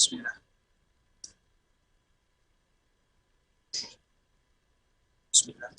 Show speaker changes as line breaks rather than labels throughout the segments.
Bismillah. Bismillah.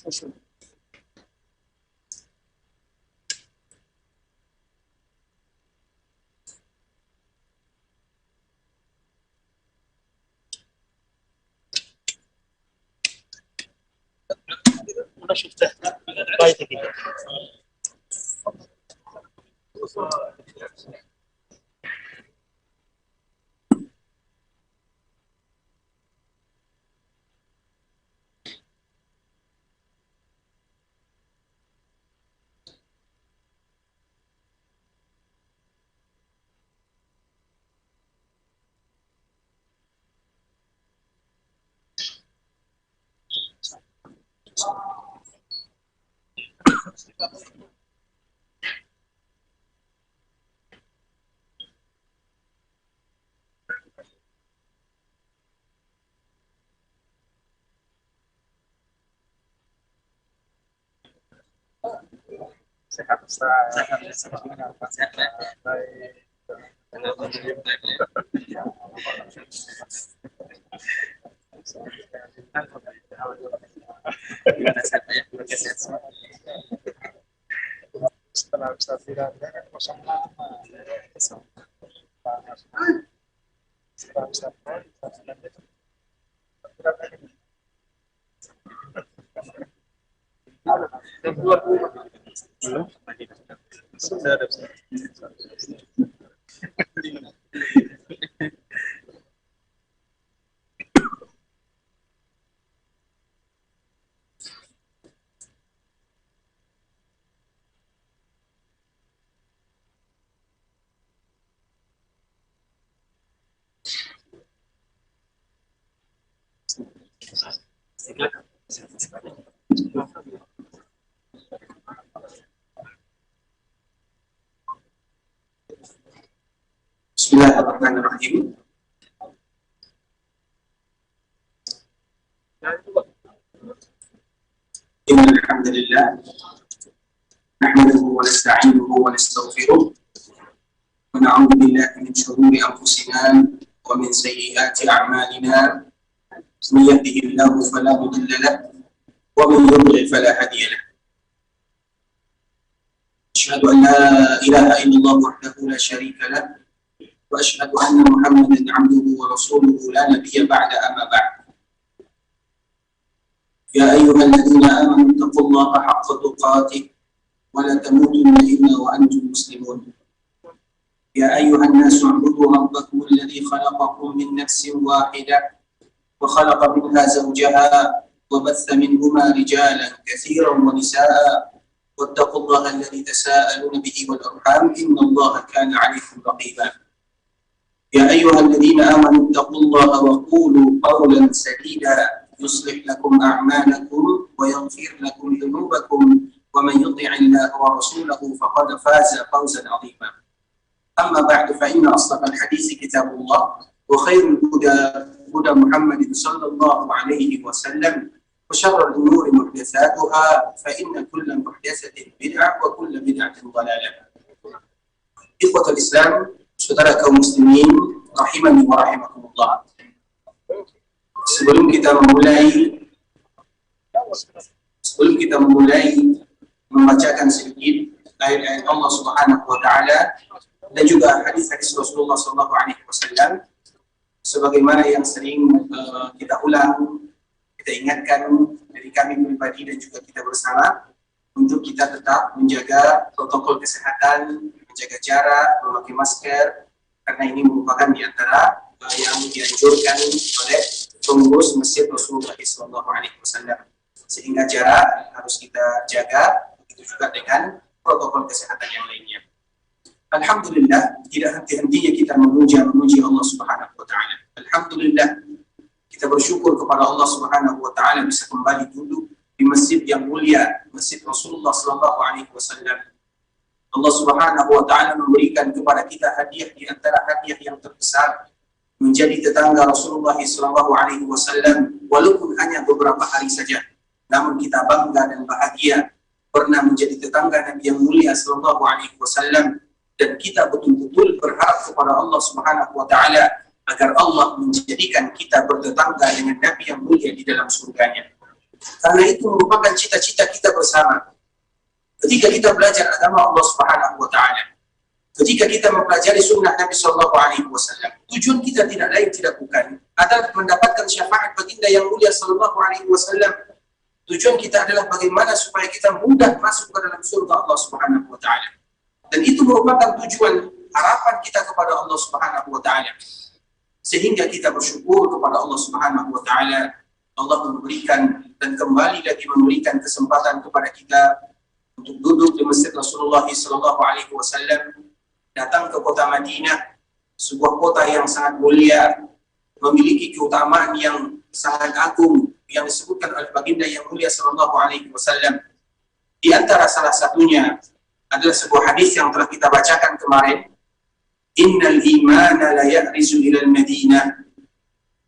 Bismillah.
أنا شفته بايته كده.
Sehat Ustaz. Baik. Setelah Ustaz bilang kan kosong lama. Setelah Ustaz bilang itu berapa ini? Belum? Sudah ada Ustaz. Bismillahirrahmanirrahim. Innal hamdalillah nahmaduhu wa nasta'inuhu wa nastaghfiruh wa na'udzu billahi min shururi anfusina wa min sayyiati a'malina. Man yahdihillahu fala mudilla lahu wa man yudlil fala hadiya lahu. Asyhadu an la ilaha illallah wahdahu la syarika lahu وأشهد أن محمدا عبده ورسوله لا نبي بعد أما بعد. يا أيها الذين آمنوا اتقوا الله حق تقاته ولا تموتن إلا وأنتم مسلمون. يا أيها الناس اعبدوا ربكم الذي خلقكم من نفس واحدة وخلق منها زوجها وبث منهما رجالا كثيرا ونساء واتقوا الله الذي تساءلون به والأرحام إن الله كان عليكم رقيبا. يا أيها الذين آمنوا اتقوا الله وقولوا قولا سديدا يصلح لكم أعمالكم ويغفر لكم ذنوبكم ومن يطع الله ورسوله فقد فاز فوزا عظيما. أما بعد فإن أصدق الحديث كتاب الله وخير الهدى هدى محمد صلى الله عليه وسلم وشر الأمور محدثاتها فإن كل محدثة بدعة وكل بدعة ضلالة. إخوة الإسلام, saudara kaum muslimin rahimani wa rahimakumullah. Sebelum kita memulai Sebelum kita memulai membacakan sedikit ayat-ayat Allah Subhanahu wa taala dan juga hadis-hadis Rasulullah sallallahu alaihi wasallam, sebagaimana yang sering kita ulang, kita ingatkan dari kami pribadi dan juga kita bersama, untuk kita tetap menjaga protokol kesehatan, menjaga jarak, memakai masker, karena ini merupakan di antara yang dianjurkan oleh pengurus Masjid Rasulullah SAW. Sehingga jarak harus kita jaga, begitu juga dengan protokol kesehatan yang lainnya. Alhamdulillah, tidak henti-hentinya kita memuji Allah Subhanahu wa taala. Alhamdulillah, kita bersyukur kepada Allah Subhanahu wa taala bisa kembali duduk di masjid yang mulia, Masjid Rasulullah SAW. Allah Subhanahu wa taala memberikan kepada kita hadiah di antara hadiah yang terbesar, menjadi tetangga Rasulullah SAW, walaupun hanya beberapa hari saja. Namun kita bangga dan bahagia pernah menjadi tetangga Nabi yang mulia SAW, dan kita betul-betul berharap kepada Allah Subhanahu wa taala agar Allah menjadikan kita bertetangga dengan Nabi yang mulia di dalam surganya. Karena itu merupakan cita-cita kita bersama. Ketika kita belajar agama Allah Subhanahu wa taala, ketika kita mempelajari sunnah Nabi sallallahu alaihi wasallam, tujuan kita tidak lain tidak bukan adalah mendapatkan syafaat baginda yang mulia sallallahu alaihi wasallam. Tujuan kita adalah bagaimana supaya kita mudah masuk ke dalam surga Allah Subhanahu wa taala. Dan itu merupakan tujuan harapan kita kepada Allah Subhanahu wa taala. Sehingga kita bersyukur kepada Allah Subhanahu wa taala, Allah memberikan dan kembali lagi memberikan kesempatan kepada kita untuk duduk di Masjid Rasulullah SAW, datang ke kota Madinah, sebuah kota yang sangat mulia, memiliki keutamaan yang sangat agung yang disebutkan oleh baginda yang mulia SAW. Di antara salah satunya adalah sebuah hadis yang telah kita bacakan kemarin, Innal imana la ya'rizu ilal Madinah.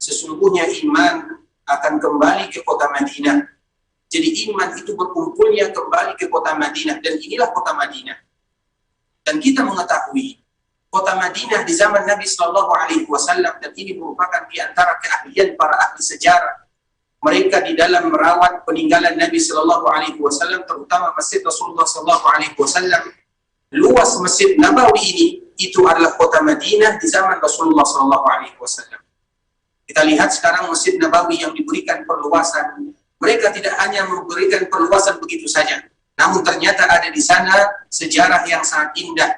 Sesungguhnya iman akan kembali ke kota Madinah. Jadi iman itu berkumpulnya kembali ke kota Madinah, dan inilah kota Madinah. Dan kita mengetahui kota Madinah di zaman Nabi Sallallahu Alaihi Wasallam, dan ini merupakan di antara keahlian para ahli sejarah. Mereka di dalam merawat peninggalan Nabi Sallallahu Alaihi Wasallam, terutama Masjid Rasulullah Sallallahu Alaihi Wasallam. Luas Masjid Nabawi ini itu adalah kota Madinah di zaman Rasulullah Sallallahu Alaihi Wasallam. Kita lihat sekarang Masjid Nabawi yang diberikan perluasan. Mereka tidak hanya memberikan perluasan begitu saja, namun ternyata ada di sana sejarah yang sangat indah,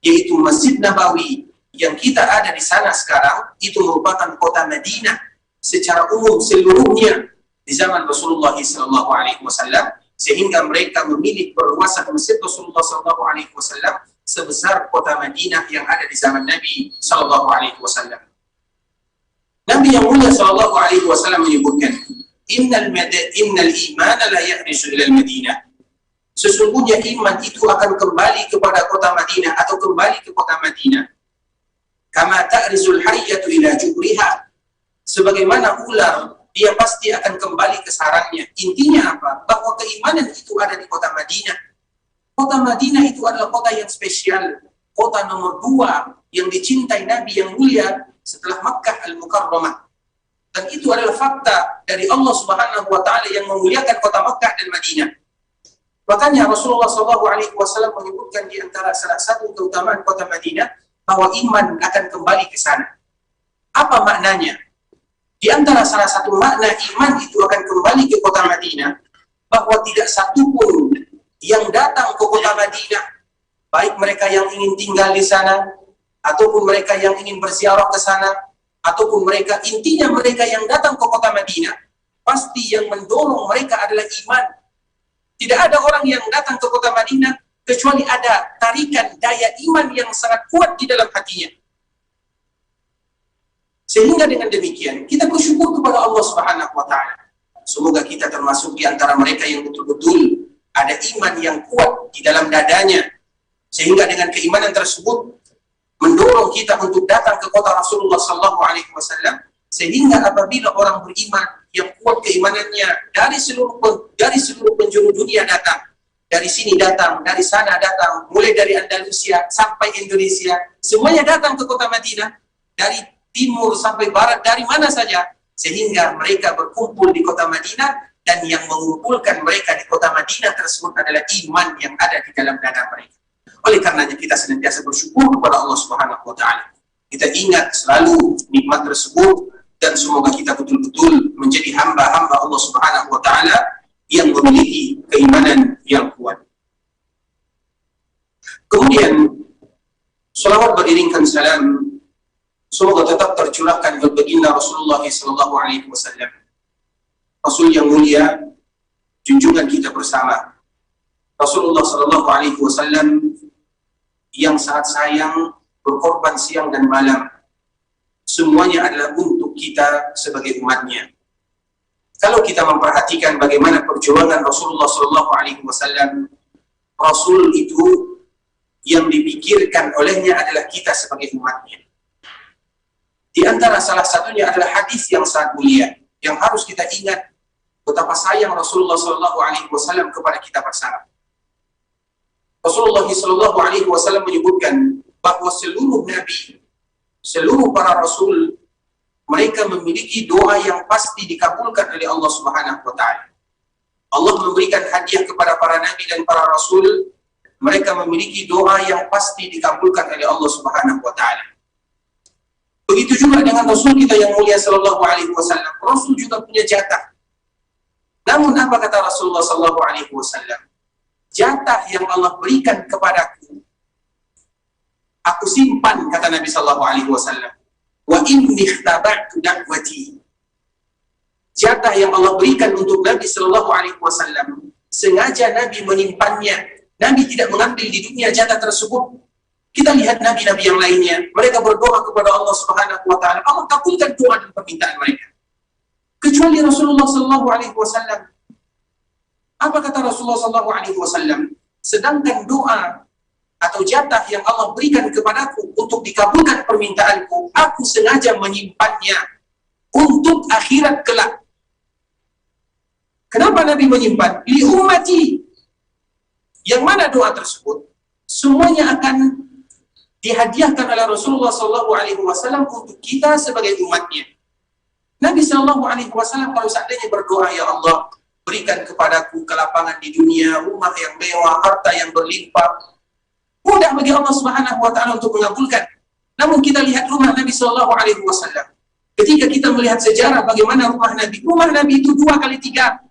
yaitu Masjid Nabawi yang kita ada di sana sekarang itu merupakan kota Madinah secara umum seluruhnya di zaman Rasulullah SAW, sehingga mereka memilih perluasan Masjid Rasulullah SAW sebesar kota Madinah yang ada di zaman Nabi SAW. Nabi yang mulia SAW menyebutkan, Innal imana la ya'rizu ilal Madinah. Sesungguhnya iman itu akan kembali kepada kota Madinah atau kembali ke kota Madinah. Kama ta'rizul hayyatu ila jubriha. Sebagaimana ular, dia pasti akan kembali ke sarangnya. Intinya apa? Bahwa keimanan itu ada di kota Madinah. Kota Madinah itu adalah kota yang spesial, kota nomor 2 yang dicintai Nabi yang mulia setelah Makkah Al-Mukarramah. Dan itu adalah fakta dari Allah Subhanahu wa taala yang memuliakan kota Makkah dan Madinah. Makanya Rasulullah SAW menyebutkan di antara salah satu keutamaan kota Madinah bahwa iman akan kembali ke sana. Apa maknanya? Di antara salah satu makna iman itu akan kembali ke kota Madinah, bahwa tidak satupun yang datang ke kota Madinah, baik mereka yang ingin tinggal di sana, ataupun mereka yang ingin berziarah ke sana, ataupun mereka, intinya mereka yang datang ke kota Madinah, pasti yang mendorong mereka adalah iman. Tidak ada orang yang datang ke kota Madinah kecuali ada tarikan daya iman yang sangat kuat di dalam hatinya. Sehingga dengan demikian kita bersyukur kepada Allah Subhanahu wa taala. Semoga kita termasuk di antara mereka yang betul-betul ada iman yang kuat di dalam dadanya, sehingga dengan keimanan tersebut mendorong kita untuk datang ke kota Rasulullah SAW, sehingga apabila orang beriman yang kuat keimanannya dari seluruh penjuru dunia datang, dari sini datang, dari sana datang, mulai dari Andalusia sampai Indonesia, semuanya datang ke kota Madinah, dari timur sampai barat, dari mana saja, sehingga mereka berkumpul di kota Madinah dan yang mengumpulkan mereka di kota Madinah tersebut adalah iman yang ada di dalam dada mereka. Oleh karenanya kita senantiasa bersyukur kepada Allah Subhanahu wa taala. Kita ingat selalu nikmat tersebut dan semoga kita betul-betul menjadi hamba-hamba Allah Subhanahu wa taala yang memiliki keimanan yang kuat. Kemudian salawat beriringkan salam semoga tetap tercurahkan kepada baginda Rasulullah sallallahu alaihi wasallam. Rasul yang mulia, junjungan kita bersama. Rasulullah sallallahu alaihi wasallam yang sangat sayang, berkorban siang dan malam. Semuanya adalah untuk kita sebagai umatnya. Kalau kita memperhatikan bagaimana perjuangan Rasulullah sallallahu alaihi wasallam, Rasul itu yang dipikirkan olehnya adalah kita sebagai umatnya. Di antara salah satunya adalah hadis yang sangat mulia yang harus kita ingat betapa sayang Rasulullah sallallahu alaihi wasallam kepada kita bersama. Rasulullah sallallahu alaihi wasallam menyebutkan bahwa seluruh nabi, seluruh para rasul, mereka memiliki doa yang pasti dikabulkan oleh Allah Subhanahu wa taala. Allah memberikan hadiah kepada para nabi dan para rasul, mereka memiliki doa yang pasti dikabulkan oleh Allah Subhanahu wa taala. Begitu juga dengan Rasul kita yang mulia sallallahu alaihi wasallam. Rasul juga punya jatah. Namun apa kata Rasulullah sallallahu alaihi wasallam? Jatah yang Allah berikan kepadaku, aku simpan, kata Nabi sallallahu alaihi wasallam. Wa inni ikhtaba'tu da'wati. Jatah yang Allah berikan untuk Nabi sallallahu alaihi wasallam, sengaja Nabi menyimpannya. Nabi tidak mengambil di dunia jatah tersebut. Kita lihat nabi-nabi yang lainnya, mereka berdoa kepada Allah Subhanahu wa taala, Allah kabulkan doa dan permintaan mereka. Kecuali Rasulullah sallallahu alaihi wasallam. Apa kata Rasulullah sallallahu alaihi wasallam? Sedangkan doa atau jatah yang Allah berikan kepadaku untuk dikabulkan permintaanku, aku sengaja menyimpannya untuk akhirat kelak. Kenapa Nabi menyimpan? Li ummati. Yang mana doa tersebut semuanya akan dihadiahkan oleh Rasulullah sallallahu alaihi wasallam untuk kita sebagai umatnya. Nabi sallallahu alaihi wasallam kalau seandainya berdoa, ya Allah, berikan kepadaku kelapangan di dunia, rumah yang mewah, harta yang berlimpah, mudah bagi Allah Subhanahu wa taala untuk mengabulkan. Namun kita lihat rumah Nabi sallallahu alaihi wasallam. Ketika kita melihat sejarah bagaimana rumah Nabi itu 2 kali 3.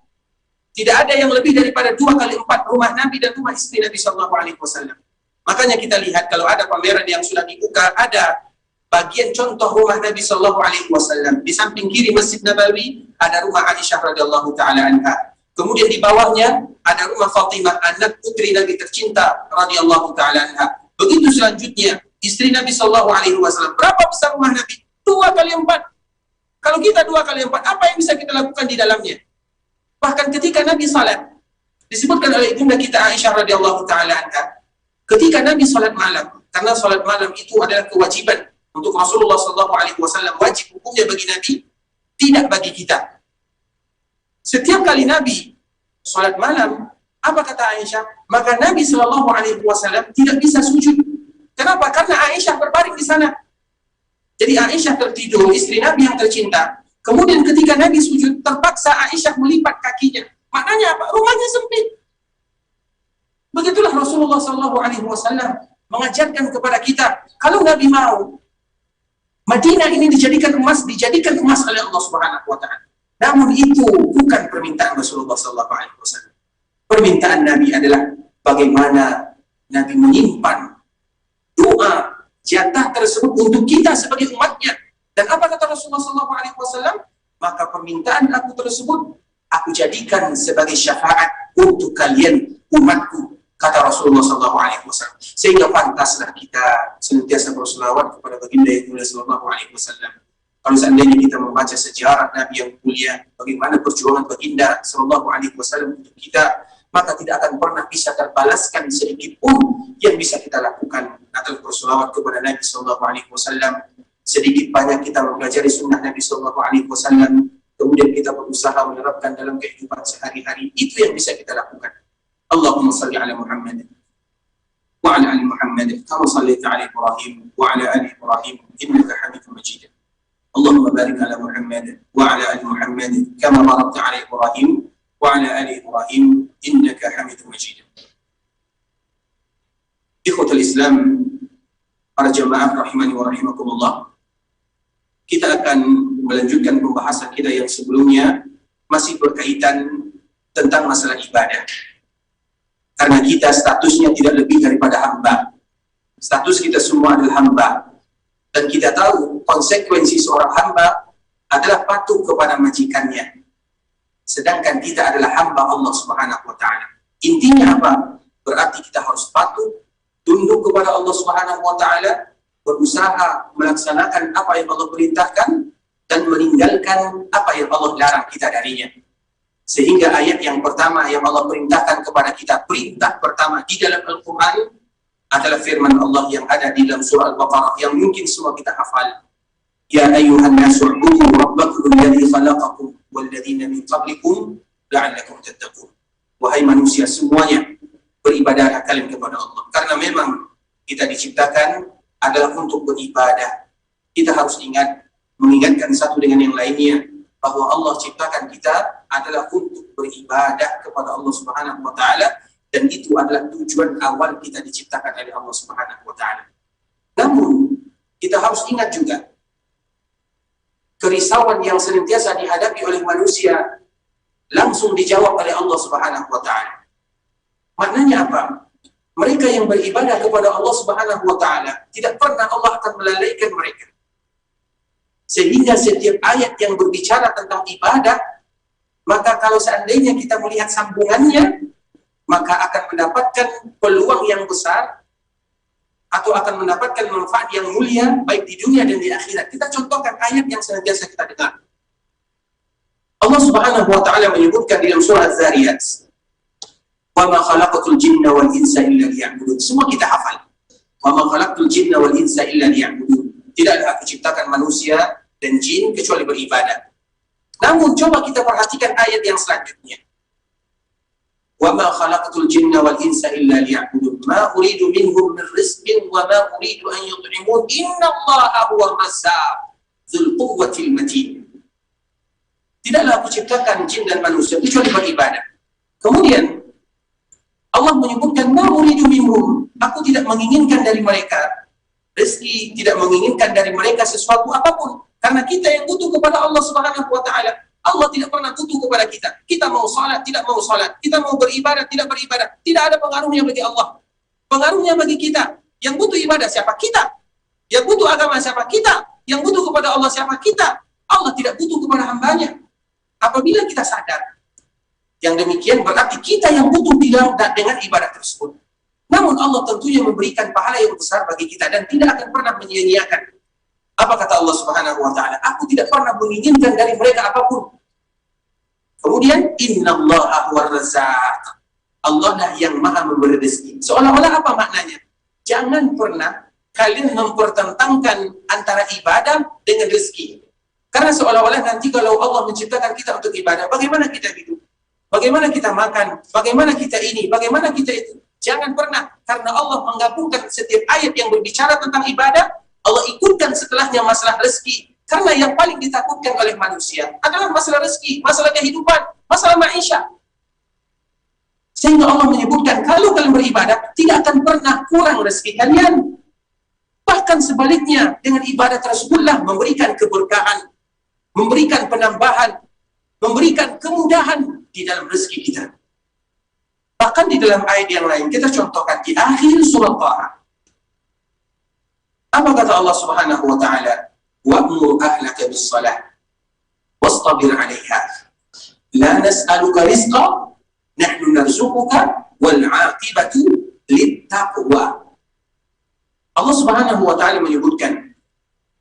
Tidak ada yang lebih daripada 2 kali 4 rumah Nabi dan rumah istri Nabi sallallahu alaihi wasallam. Makanya kita lihat kalau ada pameran yang sudah dibuka, ada bagian contoh rumah Nabi sallallahu alaihi wasallam. Di samping kiri Masjid Nabawi ada rumah Aisyah radhiyallahu taala anha. Kemudian di bawahnya ada rumah Fatimah, anak putri Nabi tercinta radhiyallahu taala anha. Begitu selanjutnya istri Nabi sallallahu alaihi wasallam. Berapa besar rumah Nabi? 2 kali 4. Kalau kita 2 kali 4, apa yang bisa kita lakukan di dalamnya? Bahkan ketika Nabi salat, disebutkan oleh ibunda kita Aisyah radhiyallahu taala anha, ketika Nabi salat malam, karena salat malam itu adalah kewajiban untuk Rasulullah sallallahu alaihi wasallam, wajib hukumnya bagi Nabi, tidak bagi kita. Setiap kali Nabi salat malam, apa kata Aisyah? Maka Nabi sallallahu alaihi wasallam tidak bisa sujud. Kenapa? Karena Aisyah berbaring di sana. Jadi Aisyah tertidur, istri Nabi yang tercinta. Kemudian ketika Nabi sujud, terpaksa Aisyah melipat kakinya. Maknanya apa? Rumahnya sempit. Begitulah Rasulullah SAW mengajarkan kepada kita, kalau Nabi mau Madinah ini dijadikan emas oleh Allah Subhanahu wa taala. Namun itu bukan permintaan Rasulullah SAW. Permintaan Nabi adalah bagaimana Nabi menyimpan doa jatah tersebut untuk kita sebagai umatnya. Dan apa kata Rasulullah SAW? Maka permintaan aku tersebut aku jadikan sebagai syafaat untuk kalian umatku, kata Rasulullah SAW. Sehingga pantaslah kita senantiasa berselawat kepada baginda yang mulia sallallahu alaihi wasallam. Kalau seandainya kita membaca sejarah Nabi yang mulia, bagaimana perjuangan baginda sallallahu alaihi wasallam untuk kita, maka tidak akan pernah bisa terbalaskan sedikit pun yang bisa kita lakukan atau berselawat kepada Nabi sallallahu alaihi wasallam. Sedikit banyak kita mempelajari sunnah Nabi sallallahu alaihi wasallam, kemudian kita berusaha menerapkan dalam kehidupan sehari-hari, itu yang bisa kita lakukan. Allahumma salli ala Muhammad wa ala ali Muhammad kama sallaita ala Ibrahim wa ala ali Ibrahim innaka Hamidum Majid. Allahumma barik ala Muhammad wa ala ali Muhammad kama barakta ala Ibrahim وعلى آل إبراهيم إنك حميد مجيد. Ikhwatul Islam, para jamaah rahimani wa rahimakumullah, kita akan melanjutkan pembahasan kita yang sebelumnya, masih berkaitan tentang masalah ibadah. Karena kita statusnya tidak lebih daripada hamba. Status kita semua adalah hamba. Dan kita tahu konsekuensi seorang hamba adalah patuh kepada majikannya. Sedangkan kita adalah hamba Allah Subhanahu wa Ta'ala. Intinya apa? Berarti kita harus patuh, tunduk kepada Allah Subhanahu wa Ta'ala, berusaha melaksanakan apa yang Allah perintahkan dan meninggalkan apa yang Allah larang kita darinya. Sehingga ayat yang pertama yang Allah perintahkan kepada kita, perintah pertama di dalam Al-Quran adalah firman Allah yang ada di dalam surah Al-Baqarah yang mungkin semua kita hafal. Ya ayyuhan nasu ubudu rabbakum alladhi khalaqakum walladzina min qablikum la'allakum tattaqun. Wahai manusia semuanya, beribadahlah kalian kepada Allah. Karena memang kita diciptakan adalah untuk beribadah. Kita harus mengingatkan satu dengan yang lainnya, bahwa Allah ciptakan kita adalah untuk beribadah kepada Allah Subhanahu wa Ta'ala, dan itu adalah tujuan awal kita diciptakan oleh Allah Subhanahu wa Ta'ala. Namun, kita harus ingat juga kerisauan yang senantiasa dihadapi oleh manusia langsung dijawab oleh Allah Subhanahu wa Ta'ala. Maknanya apa? Mereka yang beribadah kepada Allah Subhanahu wa Ta'ala, tidak pernah Allah akan melalaikan mereka. Sehingga setiap ayat yang berbicara tentang ibadah, maka kalau seandainya kita melihat sambungannya, maka akan mendapatkan peluang yang besar, atau akan mendapatkan manfaat yang mulia, baik di dunia dan di akhirat. Kita contohkan ayat yang senantiasa kita dengar. Allah Subhanahu wa Ta'ala menyebutkan dalam surah Az-Zariyat, wa ma khalaqatul jinna wal insa illa liya'budun. Semua kita hafal. Wa ma khalaqatul jinna wal insa illa liya'budun. Tidaklah aku ciptakan manusia dan jin kecuali beribadah. Namun coba kita perhatikan ayat yang selanjutnya. Wa ma khalaqatul jinna wal insa illa liya'budun. Ma uridu minhum min rizqin wa ma uridu an yut'imun. Innallaha huwa ar-razzaq dzul quwwatil matin. Tidaklah aku ciptakan jin dan manusia kecuali beribadah. Kemudian Allah menyebutkan ma uridu minhum. Aku tidak menginginkan dari mereka rezeki, tidak menginginkan dari mereka sesuatu apapun. Karena kita yang butuh kepada Allah Subhanahu wa Ta'ala. Allah tidak pernah butuh kepada kita. Kita mau salat, tidak mau salat. Kita mau beribadah, tidak beribadah. Tidak ada pengaruhnya bagi Allah. Pengaruhnya bagi kita. Yang butuh ibadah siapa? Kita. Yang butuh agama siapa? Kita. Yang butuh kepada Allah siapa? Kita. Allah tidak butuh kepada hambanya. Apabila kita sadar, yang demikian berarti kita yang butuh dengan ibadah tersebut. Namun Allah tentunya memberikan pahala yang besar bagi kita dan tidak akan pernah menyia-nyiakan. Apa kata Allah Subhanahu wa Ta'ala? Aku tidak pernah menginginkan dari mereka apapun. Kemudian innallaha huwar razzaq. Allah lah yang maha memberi rezeki. Seolah-olah apa maknanya? Jangan pernah kalian mempertentangkan antara ibadah dengan rezeki. Karena seolah-olah nanti kalau Allah menciptakan kita untuk ibadah, bagaimana kita hidup? Bagaimana kita makan? Bagaimana kita ini? Bagaimana kita itu? Jangan pernah, karena Allah menggabungkan setiap ayat yang berbicara tentang ibadah, Allah ikutkan setelahnya masalah rezeki. Karena yang paling ditakutkan oleh manusia adalah masalah rezeki, masalah kehidupan, masalah maisha. Sehingga Allah menyebutkan, kalau kalian beribadah, tidak akan pernah kurang rezeki kalian. Bahkan sebaliknya, dengan ibadah tersebutlah memberikan keberkahan, memberikan penambahan, memberikan kemudahan di dalam rezeki kita. Bahkan di dalam ayat yang lain, kita contohkan di akhir surah Taha. Apa kata Allah Subhanahu wa Ta'ala? Wa'mur ahlaka bis-salah wastabir 'alaiha. La nas'aluka rizqa, nahnu narzuquka wal 'aqibatu lit-taqwa. Allah Subhanahu wa Ta'ala menyebutkan,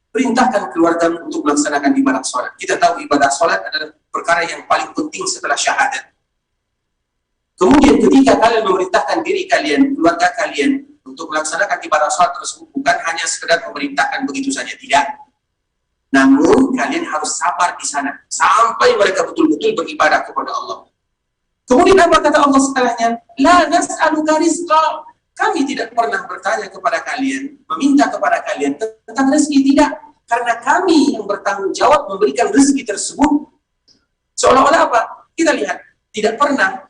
perintahkan keluargamu untuk melaksanakan ibadah salat. Kita tahu ibadah salat adalah perkara yang paling penting setelah syahadat. Kemudian ketika kalian memerintahkan diri kalian, keluarga kalian untuk melaksanakan ibadah salat tersebut, bukan hanya sekedar memerintahkan begitu saja, tidak. Namun kalian harus sabar di sana sampai mereka betul-betul beribadah kepada Allah. Kemudian apa kata Allah setelahnya? La nas'aluka rizqa. Kami tidak pernah bertanya kepada kalian, meminta kepada kalian tentang rezeki, tidak. Karena kami yang bertanggung jawab memberikan rezeki tersebut. Seolah-olah apa? Kita lihat tidak pernah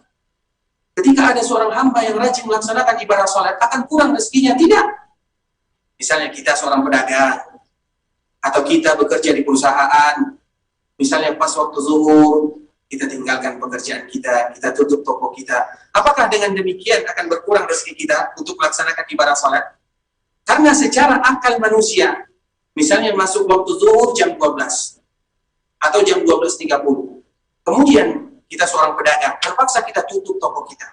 ketika ada seorang hamba yang rajin melaksanakan ibadah sholat akan kurang rezekinya, tidak. Misalnya kita seorang pedagang, atau kita bekerja di perusahaan, misalnya pas waktu zuhur, kita tinggalkan pekerjaan kita, kita tutup toko kita. Apakah dengan demikian akan berkurang rezeki kita untuk melaksanakan ibadah sholat? Karena secara akal manusia, misalnya masuk waktu zuhur jam 12, atau jam 12.30, kemudian kita seorang pedagang, terpaksa kita tutup toko kita.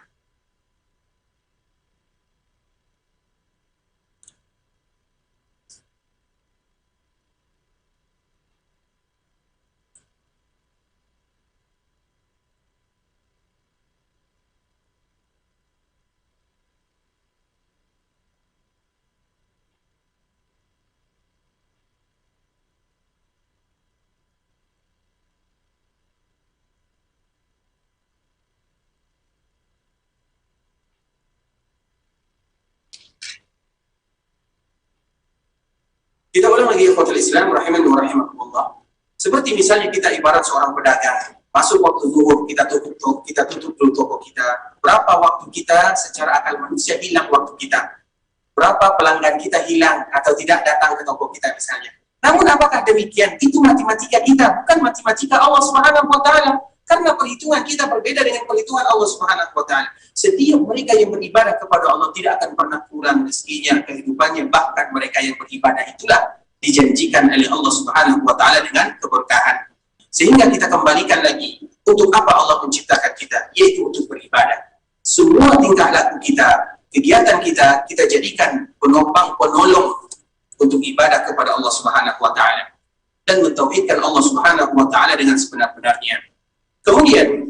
Kita ulang lagi ikhwatul Islam rahimani wa rahimakumullah. Seperti misalnya kita ibarat seorang pedagang, masuk waktu zuhur kita tutup dulu toko kita. Berapa waktu kita secara akal manusia hilang waktu kita? Berapa pelanggan kita hilang atau tidak datang ke toko kita misalnya? Namun apakah demikian? Itu matematika kita, bukan matematika Allah Subhanahu wa taala. Karena perhitungan kita berbeda dengan perhitungan Allah Subhanahu wa taala. Setiap mereka yang beribadah kepada Allah tidak akan pernah kurang rezekinya, kehidupannya, bahkan mereka yang beribadah itulah dijanjikan oleh Allah Subhanahu wa taala dengan keberkahan. Sehingga kita kembalikan lagi, untuk apa Allah menciptakan kita? Yaitu untuk beribadah. Semua tingkah laku kita, kegiatan kita, kita jadikan penopang, penolong untuk ibadah kepada Allah Subhanahu wa taala dan mentauhidkan Allah Subhanahu wa taala dengan sebenar-benarnya. Kemudian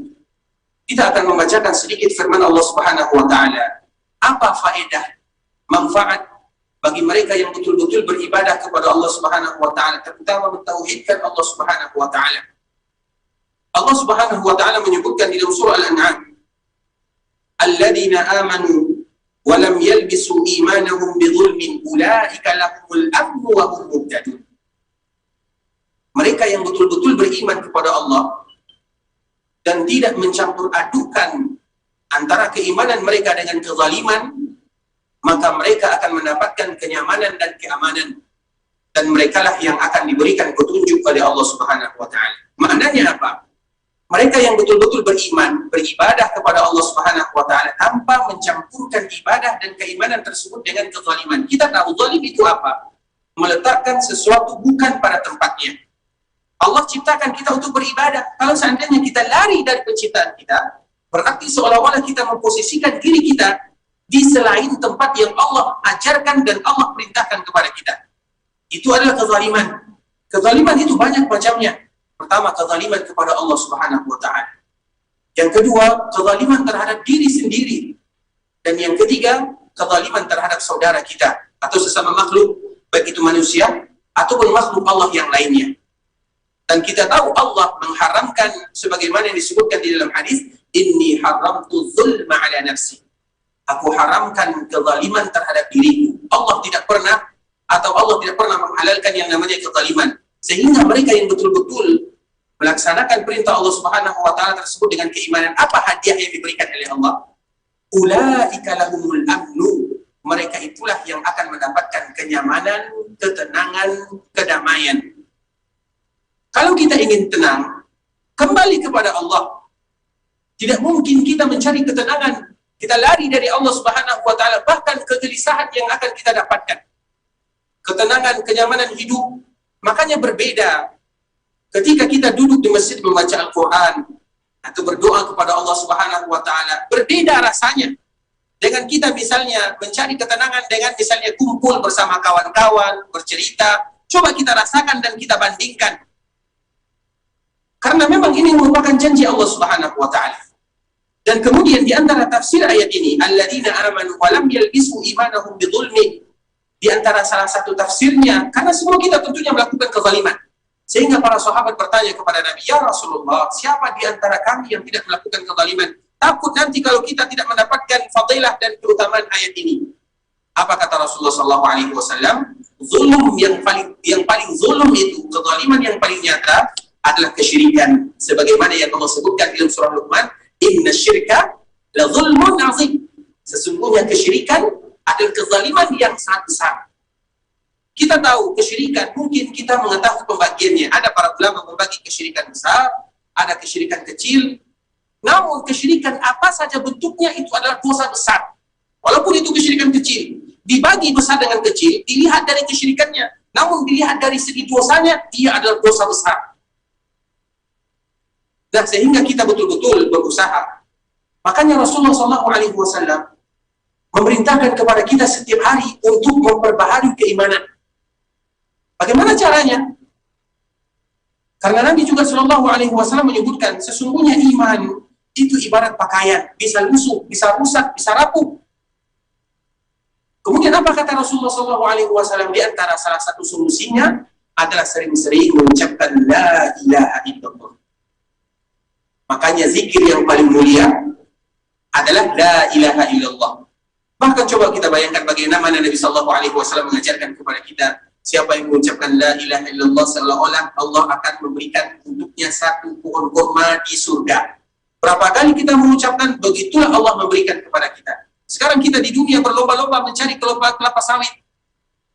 kita akan membacakan sedikit firman Allah Subhanahu wa taala. Apa faedah, manfaat bagi mereka yang betul-betul beribadah kepada Allah Subhanahu wa taala, terutama mentauhidkan Allah Subhanahu wa taala. Allah Subhanahu wa taala menyebutkan di dalam surah Al-An'am, "Alladzina amanu wa lam yalbisu imanahum bidzulmin ulaika lahumul amnu wa hum muhtadun." Mereka yang betul-betul beriman kepada Allah dan tidak mencampur adukan antara keimanan mereka dengan kezaliman, maka mereka akan mendapatkan kenyamanan dan keamanan, dan merekalah yang akan diberikan petunjuk oleh Allah Subhanahu wa taala. Maknanya apa? Mereka yang betul-betul beriman, beribadah kepada Allah Subhanahu wa taala tanpa mencampurkan ibadah dan keimanan tersebut dengan kezaliman. Kita tahu zalim itu apa? Meletakkan sesuatu bukan pada tempatnya. Allah ciptakan kita untuk beribadah. Kalau seandainya kita lari dari penciptaan kita, berarti seolah-olah kita memposisikan diri kita di selain tempat yang Allah ajarkan dan Allah perintahkan kepada kita. Itu adalah kezaliman. Kezaliman itu banyak macamnya. Pertama, kezaliman kepada Allah Subhanahu wa taala. Yang kedua, kezaliman terhadap diri sendiri. Dan yang ketiga, kezaliman terhadap saudara kita atau sesama makhluk, baik itu manusia ataupun makhluk Allah yang lainnya. Dan kita tahu Allah mengharamkan sebagaimana yang disebutkan di dalam hadis, "Inni haramtu dzulma 'ala nafsi." Aku haramkan kezaliman terhadap diriku. Allah tidak pernah menghalalkan yang namanya kezaliman. Sehingga mereka yang betul-betul melaksanakan perintah Allah Subhanahu wa taala tersebut dengan keimanan, apa hadiah yang diberikan oleh Allah? Ulaika lahumul amnu. Mereka itulah yang akan mendapatkan kenyamanan, ketenangan, kedamaian. Kalau kita ingin tenang, kembali kepada Allah. Tidak mungkin kita mencari ketenangan, kita lari dari Allah Subhanahu wa taala, bahkan kegelisahan yang akan kita dapatkan. Ketenangan, kenyamanan hidup, makanya berbeda ketika kita duduk di masjid membaca Al-Qur'an atau berdoa kepada Allah Subhanahu wa taala. Berbeda rasanya dengan kita misalnya mencari ketenangan dengan misalnya kumpul bersama kawan-kawan, bercerita. Coba kita rasakan dan kita bandingkan. Karena memang ini merupakan janji Allah Subhanahu wa taala. Dan kemudian di antara tafsir ayat ini, alladzina amanu wa lam yalbisu imanahum bidzulmin. Di antara salah satu tafsirnya, karena semua kita tentunya melakukan kezaliman. Sehingga para sahabat bertanya kepada Nabi, "Ya Rasulullah, siapa di antara kami yang tidak melakukan kezaliman? Takut nanti kalau kita tidak mendapatkan fadilah dan keutamaan ayat ini." Apa kata Rasulullah SAW? Zulum yang paling zulum itu, kezaliman yang paling nyata adalah kesyirikan. Sebagaimana yang Allah sebutkan dalam surah Luqman, Inna syirka la zulmun azim. Sesungguhnya kesyirikan adalah kezaliman yang sangat besar. Kita tahu kesyirikan, mungkin kita mengetahui pembagiannya. Ada para ulama membagi kesyirikan besar, ada kesyirikan kecil. Namun kesyirikan apa saja bentuknya itu adalah dosa besar. Walaupun itu kesyirikan kecil, dibagi besar dengan kecil, dilihat dari kesyirikannya. Namun dilihat dari segi dosanya, dia adalah dosa besar. Dan sehingga kita betul-betul berusaha. Makanya Rasulullah SAW memerintahkan kepada kita setiap hari untuk memperbaharui keimanan. Bagaimana caranya? Karena Nabi juga SAW menyebutkan, sesungguhnya iman itu ibarat pakaian, bisa lusuh, bisa rusak, bisa rapuh. Kemudian apa kata Rasulullah SAW? Di antara salah satu solusinya adalah sering-sering mengucapkan la ilaha illallah. Makanya zikir yang paling mulia adalah la ilaha illallah. Bahkan coba kita bayangkan bagaimana Nabi SAW mengajarkan kepada kita, siapa yang mengucapkan la ilaha illallah seolah-olah Allah akan memberikan untuknya satu pohon kurma di surga. Berapa kali kita mengucapkan, begitulah Allah memberikan kepada kita. Sekarang kita di dunia berlomba-lomba mencari kelapa sawit.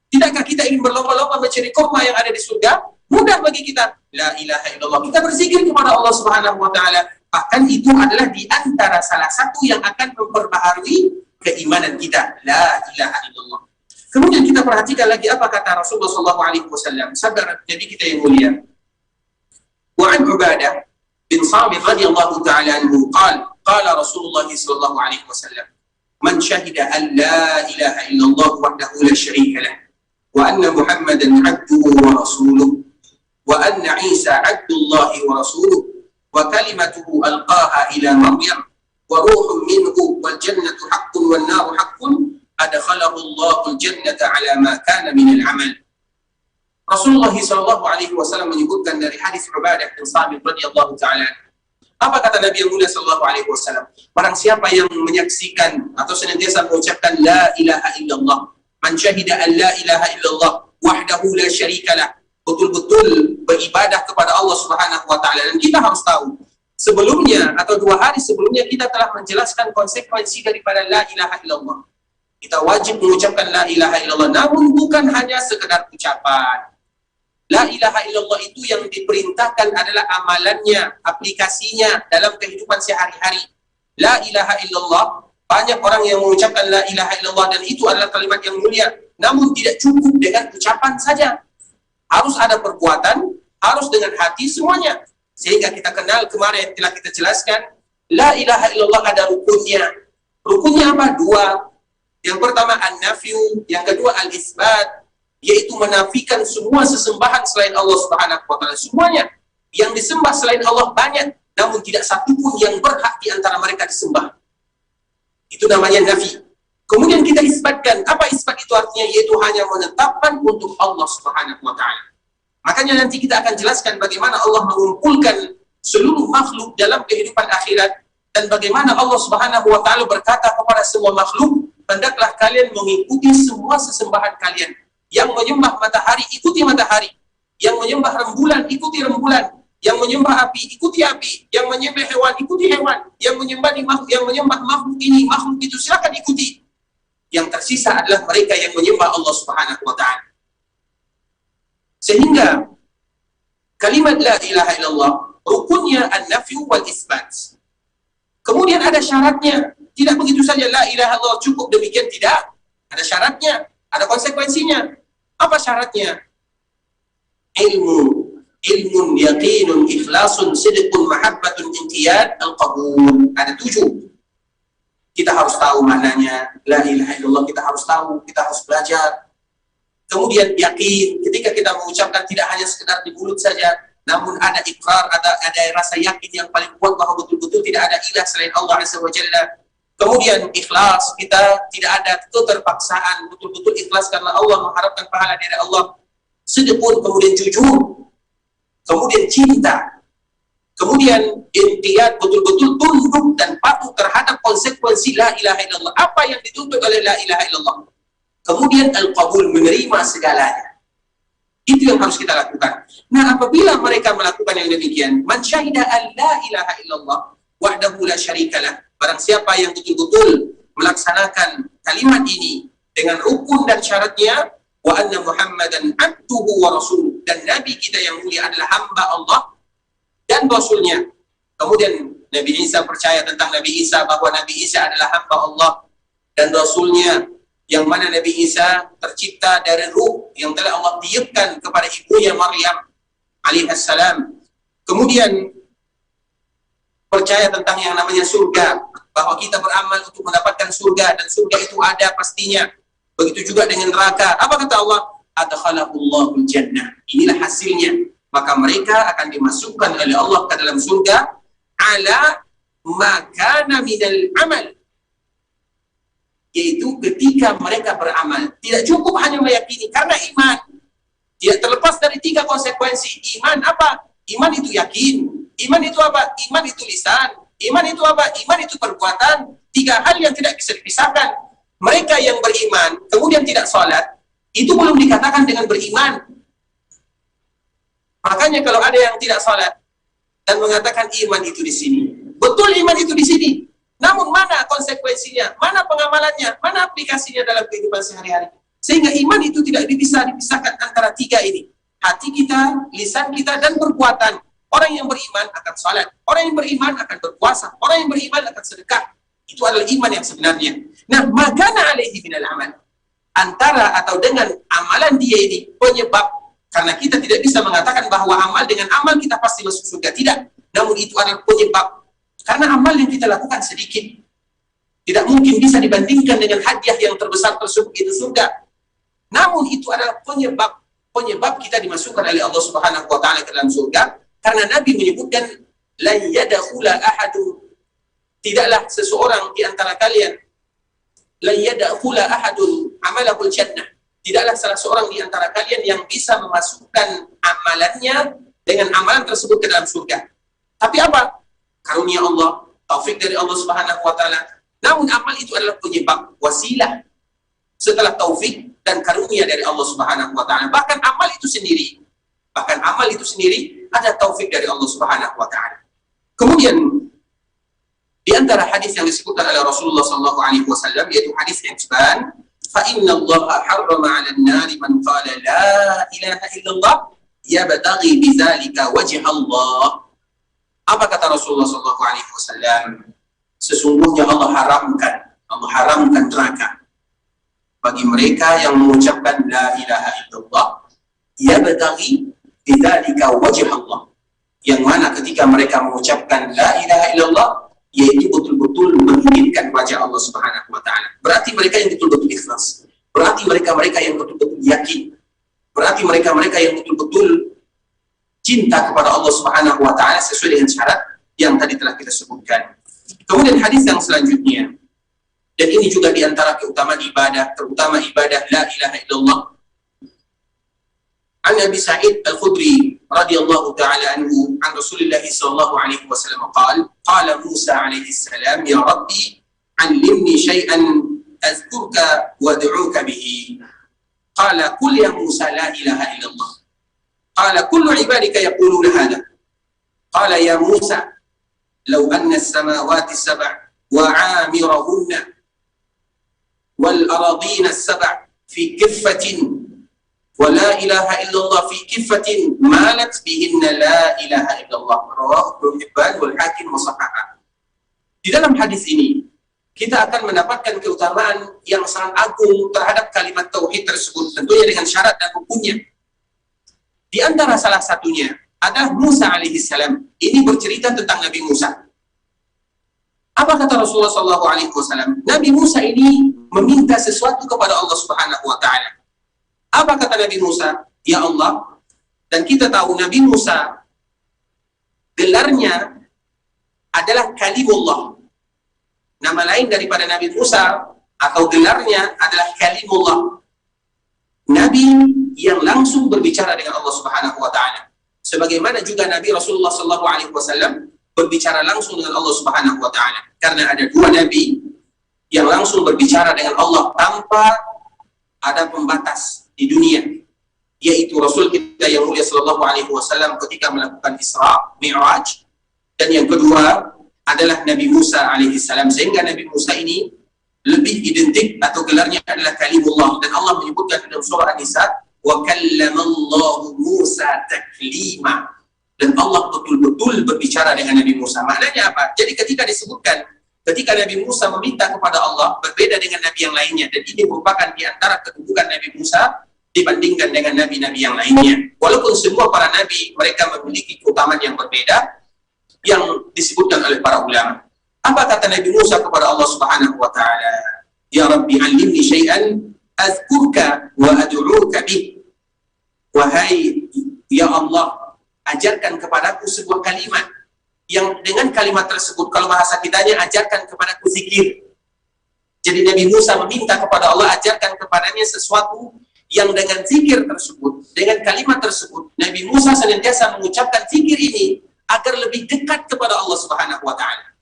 Tidakkah kita ingin berlomba-lomba mencari kurma yang ada di surga? Mudah bagi kita. La ilaha illallah. Kita berzikir kepada Allah Subhanahu wa Ta'ala. Bahkan itu adalah di antara salah satu yang akan memperbaharui keimanan kita. La ilaha illallah. Kemudian kita perhatikan lagi apa kata Rasulullah SAW. Sabda Nabi kita yang mulia. Wa an Ubadah bin Samit radhiyallahu ta'ala anhu qala Rasulullah SAW. Man syahida an la ilaha illallah wahdahu la syarika lah. Wa anna Muhammadan abduhu wa rasuluh. Wa anna Isa abdullahi wa rasuluh. Wa kalimatuhu alqaha ila Maryam. Wa ruhun minhu wal jannatu haqqun wal naru haqqun. Adkhalahu Allahul jannata ala ma kana min al-amal. Rasulullah SAW menyebutkan dari hadis Ubadah bin Samit radhiyallahu ta'ala. Apa kata Nabi yang mulia sallallahu alaihi wasallam? Barang siapa yang menyaksikan atau senantiasa mengucapkan la ilaha illallah, man syahida an la ilaha illallah wahdahu la syarikalah, betul-betul beribadah kepada Allah Subhanahu wa taala. Dan kita harus tahu, sebelumnya atau 2 hari sebelumnya kita telah menjelaskan konsekuensi daripada la ilaha illallah. Kita wajib mengucapkan la ilaha illallah, namun bukan hanya sekedar ucapan. La ilaha illallah itu yang diperintahkan adalah amalannya, aplikasinya dalam kehidupan sehari-hari. La ilaha illallah, banyak orang yang mengucapkan la ilaha illallah dan itu adalah kalimat yang mulia. Namun tidak cukup dengan ucapan saja. Harus ada perbuatan, harus dengan hati semuanya. Sehingga kita kenal kemarin telah kita jelaskan, la ilaha illallah ada rukunnya. Rukunnya apa? 2. Yang pertama an-nafyu, yang kedua al-isbat, yaitu menafikan semua sesembahan selain Allah Subhanahu wa taala. Semuanya yang disembah selain Allah banyak, namun tidak satu pun yang berhak di antara mereka disembah. Itu namanya nafi. Kemudian kita isbatkan. Apa isbat itu artinya? Yaitu hanya menetapkan untuk Allah Subhanahu wa taala. Makanya nanti kita akan jelaskan bagaimana Allah mengumpulkan seluruh makhluk dalam kehidupan akhirat dan bagaimana Allah Subhanahu wa taala berkata kepada semua makhluk, hendaklah kalian mengikuti semua sesembahan kalian. Yang menyembah matahari, ikuti matahari. Yang menyembah rembulan, ikuti rembulan. Yang menyembah api, ikuti api. Yang menyembah hewan, ikuti hewan. Yang menyembah makhluk ini, makhluk itu, silakan ikuti. Yang tersisa adalah mereka yang menyembah Allah Subhanahu wa ta'ala. Sehingga kalimat la ilaha illallah, rukunnya an-nafyu wal isbat. Kemudian ada syaratnya. Tidak begitu saja la ilaha illallah cukup demikian, tidak. Ada syaratnya. Ada konsekuensinya. Apa syaratnya? Ilmun yaqinun ikhlasun sidqun mahabbatun inqiyad al-qabul. Ada 7. Kita harus tahu maknanya. La ilaha illallah kita harus tahu, kita harus belajar. Kemudian yakin, ketika kita mengucapkan tidak hanya sekedar di mulut saja, namun ada ikrar, ada rasa yakin yang paling kuat bahwa betul-betul tidak ada ilah selain Allah Azza wa Jalla. Kemudian ikhlas, kita tidak ada keterpaksaan, betul-betul ikhlas karena Allah mengharapkan pahala dari Allah. Sedekun, kemudian jujur, kemudian cinta, kemudian inqiyad, betul-betul tunduk dan patuh terhadap konsekuensi la ilaha illallah. Apa yang dituntut oleh la ilaha illallah? Kemudian al-qabul, menerima segalanya. Itu yang harus kita lakukan. Nah, apabila mereka melakukan yang demikian, man syahida an la ilaha illallah, wahdahu la syarikalah. Barang siapa yang betul-betul melaksanakan kalimat ini dengan rukun dan syaratnya, wa anna Muhammadan abduhu wa rasuluh, dan Nabi kita yang mulia adalah hamba Allah dan Rasulnya. Kemudian Nabi Isa percaya tentang Nabi Isa bahwa Nabi Isa adalah hamba Allah dan Rasulnya, yang mana Nabi Isa tercipta dari ruh yang telah Allah tiupkan kepada ibunya Maryam alaihissalam. Kemudian percaya tentang yang namanya surga, bahwa kita beramal untuk mendapatkan surga, dan surga itu ada pastinya. Begitu juga dengan neraka. Apa kata Allah? Adkhalahullahu jannah. Inilah hasilnya. Maka mereka akan dimasukkan oleh Allah ke dalam surga ala makana minal amal, yaitu ketika mereka beramal. Tidak cukup hanya meyakini, karena iman tidak terlepas dari 3 konsekuensi. Iman apa? Iman itu yakin. Iman itu apa? Iman itu lisan. Iman itu apa? Iman itu perbuatan. 3 hal yang tidak bisa dipisahkan. Mereka yang beriman kemudian tidak sholat, itu belum dikatakan dengan beriman. Makanya kalau ada yang tidak sholat dan mengatakan iman itu di sini, betul iman itu di sini. Namun mana konsekuensinya? Mana pengamalannya? Mana aplikasinya dalam kehidupan sehari-hari? Sehingga iman itu tidak bisa dipisahkan antara 3 ini. Hati kita, lisan kita, dan perbuatan. Orang yang beriman akan salat, orang yang beriman akan berpuasa, orang yang beriman akan sedekah. Itu adalah iman yang sebenarnya. Nah, makana alaihi minal amal, antara atau dengan amalan dia ini penyebab, karena kita tidak bisa mengatakan bahwa amal dengan amal kita pasti masuk surga, tidak. Namun itu adalah penyebab, karena amal yang kita lakukan sedikit, tidak mungkin bisa dibandingkan dengan hadiah yang terbesar tersebut, itu surga. Namun itu adalah penyebab kita dimasukkan oleh Allah Subhanahu wa taala ke dalam surga. Karena Nabi menyebutkan la yadkhula ahadun, tidaklah seseorang di antara kalian, la yadkhula ahadun amalahul jannah, tidaklah salah seorang di antara kalian yang bisa memasukkan amalannya dengan amalan tersebut ke dalam surga. Tapi apa? Karunia Allah, taufik dari Allah Subhanahu wa taala. Namun amal itu adalah penyebab, wasilah setelah taufik dan karunia dari Allah Subhanahu wa taala. Bahkan amal itu sendiri ada taufik dari Allah Subhanahu wa taala. Kemudian di antara hadis yang disebutkan oleh Rasulullah sallallahu alaihi wasallam, yaitu hadis Hibban, fa inna Allah harrama 'alan nari man qala la ilaha illallah yabtaghi bidzalika wajha Allah. Apa kata Rasulullah sallallahu alaihi wasallam? Sesungguhnya Allah haramkan neraka bagi mereka yang mengucapkan la ilaha illallah yabtaghi bidzalika wajh Allah, yang mana ketika mereka mengucapkan la ilaha illallah, yaitu betul-betul menginginkan wajah Allah Subhanahu wa taala. Berarti mereka yang betul-betul ikhlas, berarti mereka yang betul-betul yakin, berarti mereka yang betul-betul cinta kepada Allah Subhanahu wa taala sesuai dengan syarat yang tadi telah kita sebutkan. Kemudian hadis yang selanjutnya, dan ini juga di antara keutamaan ibadah, terutama ibadah la ilaha illallah. An Abi Sa'id Al-Khudri radhiyallahu ta'ala anhu an Rasulillah sallallahu alaihi wasallam qala Musa alaihi salam, ya Rabbi 'allimni syai'an azkurka wa ad'uka bihi. Qala qul ya Musa la ilaha illallah. Qala kullu 'ibadika yaquluna hadha. Qala ya Musa law anna as-samawati as-sab' wa 'amirahunna wal aradina as-sab' fi kiffatin wa la ilaha illallah fi kiffatin malat bihinna la ilaha illallah. Rawahu Ibnu Hibban wal Hakim wa sahahahu. Di dalam hadis ini kita akan mendapatkan keutamaan yang sangat agung terhadap kalimat tauhid tersebut, tentunya dengan syarat dan rukunnya. Di antara salah satunya adalah Musa alaihi salam. Ini bercerita tentang Nabi Musa. Apa kata Rasulullah sallallahu alaihi wasallam? Nabi Musa ini meminta sesuatu kepada Allah Subhanahu wa taala. Apa kata Nabi Musa? Ya Allah. Dan kita tahu Nabi Musa gelarnya adalah Kalimullah. Nama lain daripada Nabi Musa atau gelarnya adalah Kalimullah. Nabi yang langsung berbicara dengan Allah Subhanahu wa taala. Sebagaimana juga Nabi Rasulullah sallallahu alaihi wasallam berbicara langsung dengan Allah Subhanahu wa taala. Karena ada 2 nabi yang langsung berbicara dengan Allah tanpa ada pembatas di dunia, yaitu Rasul kita yang mulia sallallahu alaihi wasallam ketika melakukan Isra Mi'raj, dan yang kedua adalah Nabi Musa alaihissalam, sehingga Nabi Musa ini lebih identik atau gelarnya adalah kalimullah, dan Allah menyebutkan dalam surah An-Nisa, wa kallamallahu Musa taklima, dan Allah betul-betul berbicara dengan Nabi Musa. Maknanya apa? Jadi ketika disebutkan ketika Nabi Musa meminta kepada Allah berbeda dengan Nabi yang lainnya, dan ini merupakan di antara kedudukan Nabi Musa dibandingkan dengan Nabi-Nabi yang lainnya. Walaupun semua para Nabi mereka memiliki keutamaan yang berbeda yang disebutkan oleh para ulama. Apa kata Nabi Musa kepada Allah Subhanahu wa Ta'ala? Ya Rabbi alimni syai'an azkurka wa ad'uka bih. Wahai ya Allah, ajarkan kepadaku sebuah kalimat yang dengan kalimat tersebut, kalau bahasa kitanya, ajarkan kepadaku zikir. Jadi Nabi Musa meminta kepada Allah, ajarkan kepadanya sesuatu yang dengan zikir tersebut, dengan kalimat tersebut, Nabi Musa senantiasa mengucapkan zikir ini agar lebih dekat kepada Allah Subhanahu wa Ta'ala.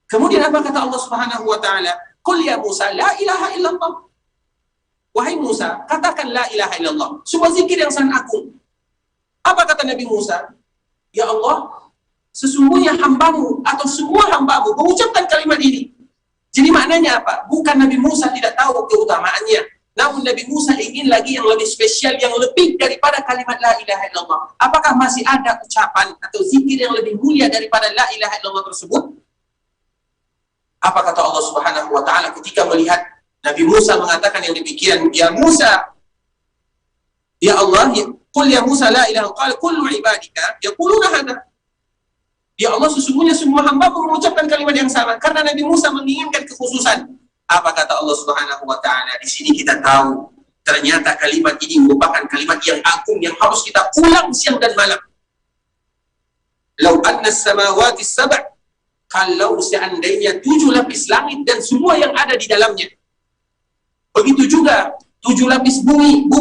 Kemudian apa kata Allah Subhanahu wa Ta'ala? Qul ya Musa la ilaha illallah. Wahai Musa, katakan la ilaha illallah, sebuah zikir yang sangat agung. Apa kata Nabi Musa? Ya Allah, sesungguhnya hambamu atau semua hambamu mengucapkan kalimat ini. Jadi maknanya apa? Bukan Nabi Musa tidak tahu keutamaannya, namun Nabi Musa ingin lagi yang lebih spesial, yang lebih daripada kalimat la ilaha illallah. Apakah masih ada ucapan atau zikir yang lebih mulia daripada la ilaha illallah tersebut? Apa kata Allah Subhanahu wa Ta'ala ketika melihat Nabi Musa mengatakan yang demikian? Ya Musa, ya Allah, qul ya Musa la ilaha illallah, kullu ibadika yaquluna hadha. Ya Allah, sesungguhnya semua hamba mengucapkan kalimat yang sama, karena Nabi Musa menginginkan kekhususan. Apa kata Allah Subhanahu wa Ta'ala? Di sini kita tahu ternyata kalimat ini merupakan kalimat yang agung yang harus kita ulang siang dan malam. Lau anna samawati sab', kalau seandainya 7 lapis langit dan semua yang ada di dalamnya, begitu juga 7 lapis bumi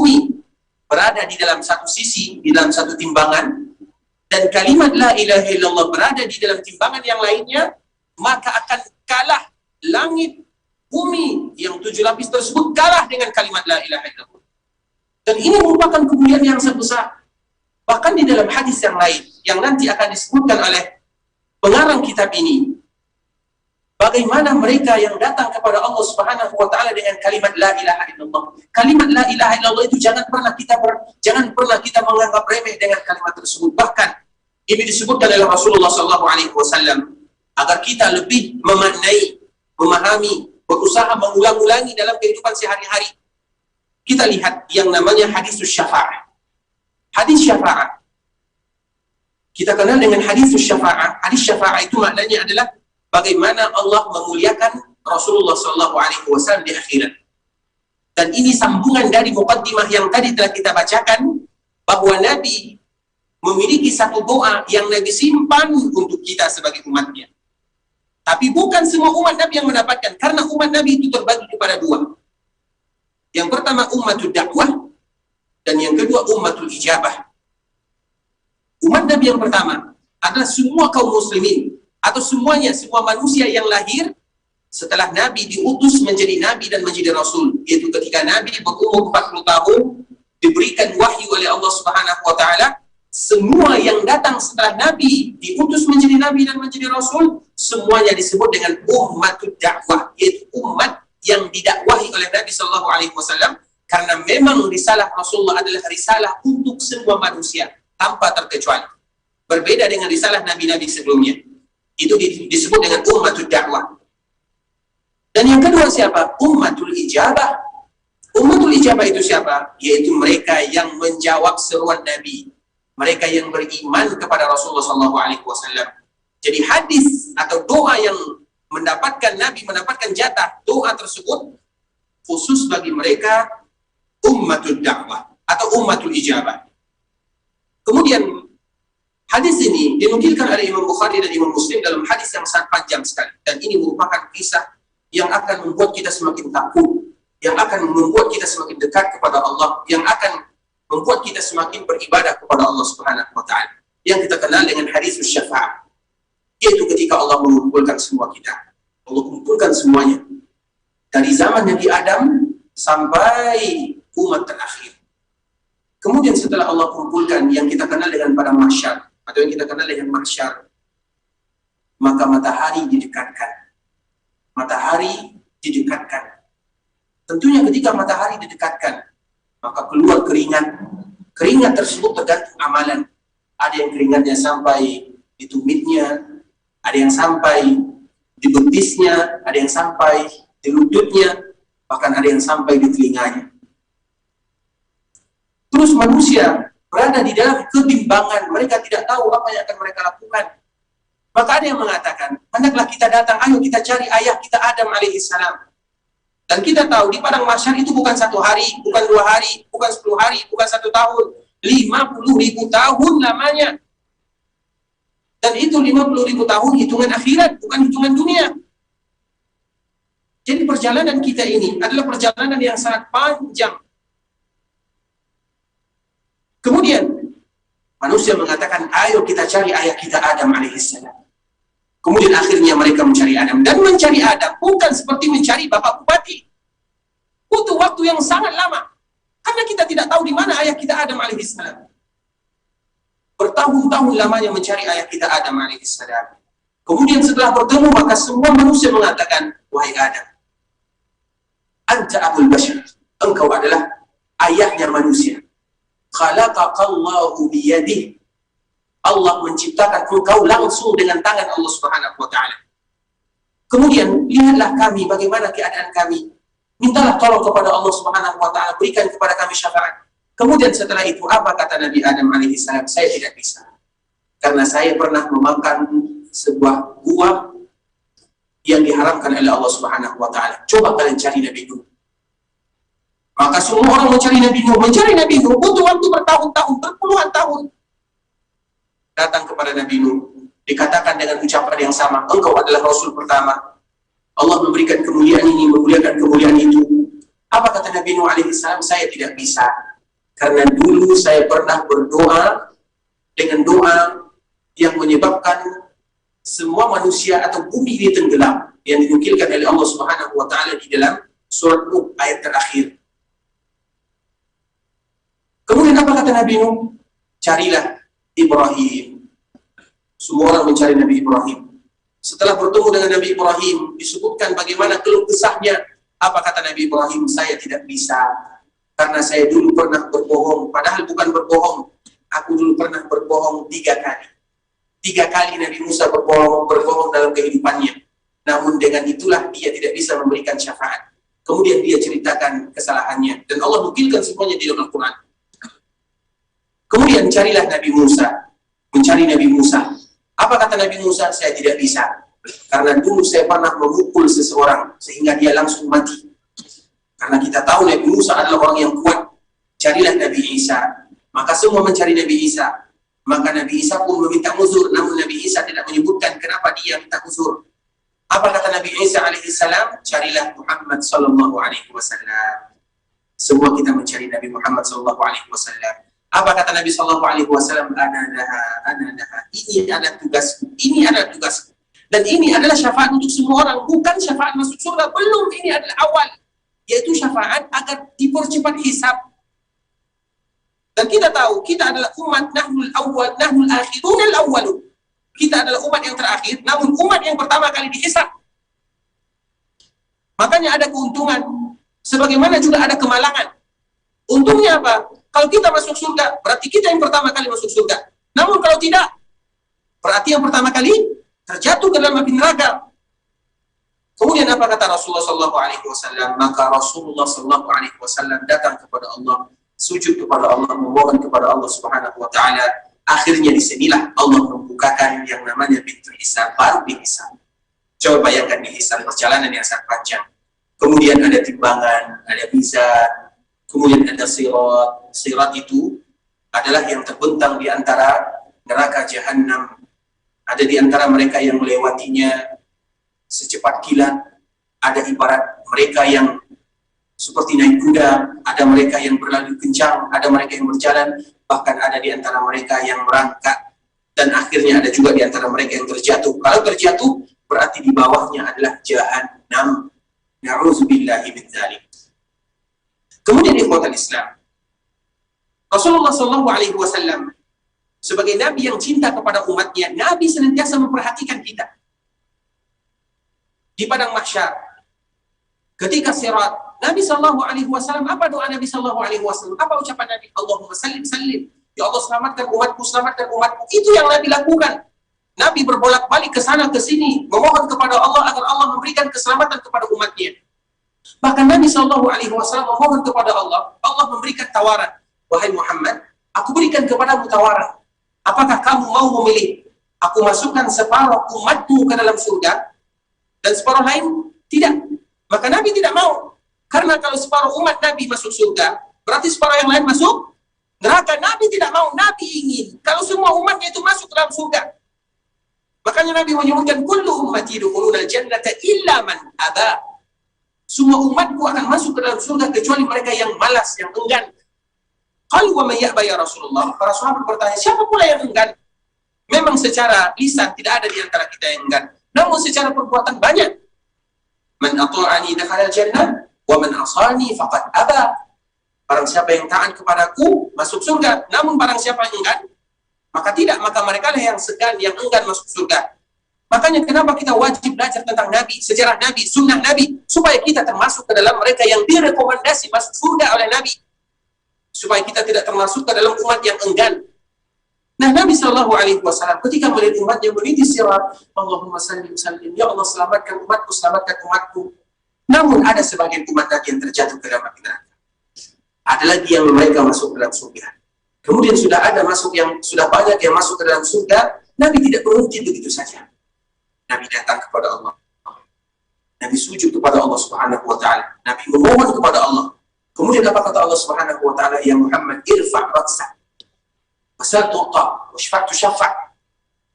berada di dalam satu sisi, di dalam satu timbangan, dan kalimat la ilaha illallah berada di dalam timbangan yang lainnya, maka akan kalah langit bumi yang 7 lapis tersebut kalah dengan kalimat la ilaha illallah. Dan ini merupakan kemuliaan yang sangat besar. Bahkan di dalam hadis yang lain yang nanti akan disebutkan oleh pengarang kitab ini, bagaimana mereka yang datang kepada Allah Subhanahu wa Ta'ala dengan kalimat la ilaha illallah. Kalimat la ilaha illallah itu jangan pernah kita menganggap remeh dengan kalimat tersebut. Bahkan ini disebutkan oleh Rasulullah SAW agar kita lebih memaknai, memahami, berusaha mengulang-ulangi dalam kehidupan sehari-hari. Kita lihat yang namanya hadis syafa'ah. Hadis syafa'ah, kita kenal dengan hadis syafa'ah. Hadis syafa'ah itu maknanya adalah bagaimana Allah memuliakan Rasulullah SAW di akhirat. Dan ini sambungan dari muqaddimah yang tadi telah kita bacakan, bahwa Nabi memiliki satu doa yang Nabi simpan untuk kita sebagai umatnya. Tapi bukan semua umat Nabi yang mendapatkan, karena umat Nabi itu terbagi kepada 2. Yang pertama ummatul dakwah, dan yang kedua ummatul ijabah. Umat Nabi yang pertama adalah semua kaum muslimin, atau semuanya, semua manusia yang lahir setelah Nabi diutus menjadi Nabi dan menjadi Rasul, yaitu ketika Nabi berumur 40 tahun, diberikan wahyu oleh Allah Subhanahu wa Ta'ala. Semua yang datang setelah Nabi diutus menjadi Nabi dan menjadi Rasul, semuanya disebut dengan ummatul dakwah, yaitu umat yang didakwahi oleh Nabi SAW, karena memang risalah Rasulullah adalah risalah untuk semua manusia tanpa terkecuali, berbeda dengan risalah Nabi-Nabi sebelumnya. Itu disebut dengan ummatul dakwah. Dan yang kedua siapa? Ummatul ijabah. Ummatul ijabah itu siapa? Yaitu mereka yang menjawab seruan Nabi, mereka yang beriman kepada Rasulullah SAW. Jadi hadis atau doa yang mendapatkan Nabi mendapatkan jatah doa tersebut khusus bagi mereka ummatul dakwah atau ummatul ijabah. Kemudian hadis ini dinukilkan oleh Imam Bukhari dan Imam Muslim dalam hadis yang sangat panjang sekali, dan ini merupakan kisah yang akan membuat kita semakin takut, yang akan membuat kita semakin dekat kepada Allah, yang akan membuat kita semakin beribadah kepada Allah Subhanahu wa Ta'ala, yang kita kenal dengan hadis syafa'ah, yaitu ketika Allah mengumpulkan semua kita. Allah kumpulkan semuanya dari zaman Nabi Adam sampai umat terakhir. Kemudian setelah Allah kumpulkan yang kita kenal dengan pada mahsyar, atau yang kita kenal dengan mahsyar, maka matahari didekatkan. Matahari didekatkan. Tentunya ketika matahari didekatkan, maka keluar keringat. Keringat tersebut tergantung amalan. Ada yang keringatnya sampai di tumitnya, ada yang sampai di betisnya, ada yang sampai di lututnya, bahkan ada yang sampai di telinganya. Terus manusia berada di dalam kebimbangan, mereka tidak tahu apa yang akan mereka lakukan. Maka ada yang mengatakan, hendaklah kita datang, ayo kita cari ayah kita Adam alaihissalam. Dan kita tahu di padang mahsyar itu bukan 1 hari, bukan 2 hari, bukan 10 hari, bukan 1 tahun, 50.000 tahun lamanya. Dan itu 50.000 tahun hitungan akhirat, bukan hitungan dunia. Jadi perjalanan kita ini adalah perjalanan yang sangat panjang. Kemudian manusia mengatakan, ayo kita cari ayah kita Adam alaihissalam. Kemudian akhirnya mereka mencari Adam. Dan mencari Adam bukan seperti mencari bapak bupati. Butuh waktu yang sangat lama. Karena kita tidak tahu di mana ayah kita Adam alaihissalam. Bertahun-tahun lamanya mencari ayah kita Adam alaihissalam. Kemudian setelah bertemu, maka semua manusia mengatakan, wahai Adam, anta abul bashar. Engkau adalah ayahnya manusia. Khalaqaqallahu biyadih. Allah menciptakan engkau langsung dengan tangan Allah Subhanahu wa taala. Kemudian lihatlah kami, bagaimana keadaan kami. Mintalah tolong kepada Allah Subhanahu wa taala, berikan kepada kami syafaat. Kemudian setelah itu apa kata Nabi Adam alaihissalam? Saya tidak bisa. Karena saya pernah memakan sebuah buah yang diharamkan oleh Allah Subhanahu wa taala. Coba kalian cari Nabi Nuh. Maka semua orang mencari Nabi Nuh. Mencari Nabi Nuh butuh waktu bertahun-tahun, berpuluhan tahun. Datang kepada Nabi Nuh, dikatakan dengan ucapan yang sama, engkau adalah Rasul pertama. Allah memberikan kemuliaan ini, memuliakan kemuliaan itu. Apa kata Nabi Nuh alaihissalam? Saya tidak bisa. Karena dulu saya pernah berdoa dengan doa yang menyebabkan semua manusia atau bumi ini tenggelam, yang dinukilkan oleh Allah Subhanahu wa taala di dalam surat Nuh ayat terakhir. Kemudian apa kata Nabi Nuh? Carilah Ibrahim. Semua orang mencari Nabi Ibrahim. Setelah bertemu dengan Nabi Ibrahim, disebutkan bagaimana keluh kesahnya. Apa kata Nabi Ibrahim? Saya tidak bisa. Karena saya dulu pernah berbohong. Padahal bukan berbohong. Aku dulu pernah berbohong 3 kali. 3 kali Nabi Musa berbohong dalam kehidupannya. Namun dengan itulah dia tidak bisa memberikan syafaat. Kemudian dia ceritakan kesalahannya. Dan Allah nukilkan semuanya di dalam Al-Quran. Kemudian carilah Nabi Musa, mencari Nabi Musa. Apa kata Nabi Musa? Saya tidak bisa. Karena dulu saya pernah memukul seseorang, sehingga dia langsung mati. Karena kita tahu Nabi Musa adalah orang yang kuat. Carilah Nabi Isa. Maka semua mencari Nabi Isa. Maka Nabi Isa pun meminta uzur, namun Nabi Isa tidak menyebutkan kenapa dia minta uzur. Apa kata Nabi Isa alaihissalam? Carilah Muhammad sallallahu alaihi wasallam. Semua kita mencari Nabi Muhammad sallallahu alaihi wasallam. Apa kata Nabi Sallallahu Alaihi Wasallam? Ana daha. Ini adalah tugasku. Ini adalah tugasku. Dan ini adalah syafaat untuk semua orang. Bukan syafaat masuk surga. Belum. Ini adalah awal. Yaitu syafaat agar dipercepat hisab. Dan kita tahu, kita adalah umat nahnul awal, nahnul akhirun al-awwalun. Kita adalah umat yang terakhir, namun umat yang pertama kali dihisab. Makanya ada keuntungan. Sebagaimana juga ada kemalangan. Untungnya apa? Kalau kita masuk surga, berarti kita yang pertama kali masuk surga. Namun kalau tidak, berarti yang pertama kali terjatuh ke dalam api neraka. Kemudian apa kata Rasulullah SAW? Maka Rasulullah SAW datang kepada Allah, sujud kepada Allah, memohon kepada Allah Subhanahu Wa Taala. Akhirnya disinilah Allah membukakan yang namanya pintu hisab, baru dihisab. Coba bayangkan dihisab, perjalanan yang sangat panjang. Kemudian ada timbangan, ada mizan. Kemudian ada sirat. Sirat itu adalah yang terbentang di antara neraka Jahannam. Ada di antara mereka yang melewatinya secepat kilat. Ada ibarat mereka yang seperti naik kuda. Ada mereka yang berlalu kencang. Ada mereka yang berjalan. Bahkan ada di antara mereka yang merangkak. Dan akhirnya ada juga di antara mereka yang terjatuh. Kalau terjatuh, berarti di bawahnya adalah Jahannam. Na'udzubillahi min dzalik. Kemudian ikhwatal Islam, Rasulullah SAW sebagai Nabi yang cinta kepada umatnya, Nabi senantiasa memperhatikan kita. di padang mahsyar. Ketika sirat, Nabi Shallallahu Alaihi Wasallam, apa doa Nabi Shallallahu Alaihi Wasallam? Apa ucapan Nabi? Allahumma sallim sallim. Ya Allah, selamatkan umatku, selamatkan umatku. Itu yang Nabi lakukan. Nabi berbolak-balik ke sana ke sini, memohon kepada Allah agar Allah memberikan keselamatan kepada umatnya. Bahkan Nabi Shallallahu Alaihi Wasallam memohon kepada Allah, Allah memberikan tawaran. Wahai Muhammad, aku berikan kepadamu tawaran. Apakah kamu mau memilih? Aku masukkan separuh umatmu ke dalam surga dan separuh lain tidak. Maka Nabi tidak mau. Karena kalau separuh umat Nabi masuk surga, berarti separuh yang lain masuk neraka. Nabi tidak mau. Nabi ingin kalau semua umatnya itu masuk ke dalam surga. Makanya Nabi menyebutkan kullu ummati yadkhuluna al-jannata illa man aba. Semua umatku akan masuk ke dalam surga kecuali mereka yang malas, yang enggan. Qalu wa man ya'ba ya Rasulullah? Para sahabat bertanya, siapa pula yang enggan? Memang secara lisan tidak ada di antara kita yang enggan, namun secara perbuatan banyak. Man ata'ani dakhala al-jannah wa man asani faqad aba. Barang siapa yang taat kepadaku masuk surga, namun barang siapa yang enggan maka tidak, maka mereka lah yang segan, yang enggan masuk surga. Makanya kenapa kita wajib belajar tentang Nabi, sejarah Nabi, sunnah Nabi, supaya kita termasuk ke dalam mereka yang direkomendasi masuk surga oleh Nabi, supaya kita tidak termasuk ke dalam umat yang enggan. Nah, Nabi Shallallahu Alaihi Wasallam ketika melihat umatnya meniti sirat, Allahumma sallim sallim, ya Allah selamatkan umatku, selamatkan umatku. Namun ada sebagian umat Nabi yang terjatuh ke dalam api neraka. Ada lagi yang mereka masuk ke dalam surga. Kemudian sudah banyak yang masuk ke dalam surga. Nabi tidak berhenti begitu saja. Nabi datang kepada Allah. Nabi sujud kepada Allah Subhanahu Wa Taala. Nabi memohon kepada Allah. Kemudian apa kata Allah Subhanahu Wa Taala? Ya Muhammad, irfa' raksa. Wasal tu'ta, washfa' tushaffa'.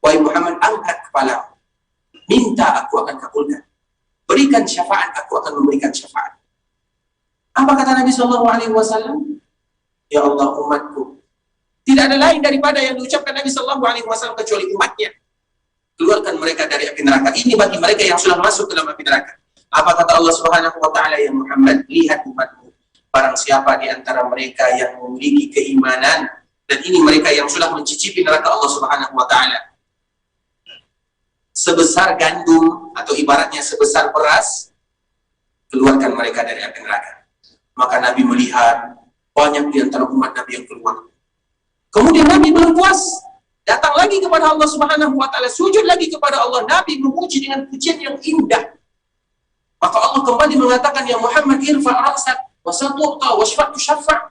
Wahai Muhammad, angkat kepala. Minta, aku akan kabulkan. Berikan syafaat, aku akan memberikan syafaat. Apa kata Nabi Shallallahu Alaihi Wasallam? Ya Allah, umatku. Tidak ada lain daripada yang diucapkan Nabi Shallallahu Alaihi Wasallam kecuali umatnya. Keluarkan mereka dari api neraka. Ini bagi mereka yang sudah masuk ke dalam api neraka. Apa kata Allah Subhanahu Wa Taala? Ya Muhammad, lihat umatmu. Barang siapa di antara mereka yang memiliki keimanan, dan ini mereka yang sudah mencicipi neraka Allah Subhanahu Wa Taala, sebesar gandum atau ibaratnya sebesar beras, keluarkan mereka dari api neraka. Maka Nabi melihat banyak di antara umat Nabi yang keluar. Kemudian Nabi belum puas, datang lagi kepada Allah Subhanahu Wa Taala, sujud lagi kepada Allah. Nabi memuji dengan pujian yang indah. Maka Allah kembali mengatakan, ya Muhammad, irfa' ra'sak wasal tu'ta washfa' tushaffa'.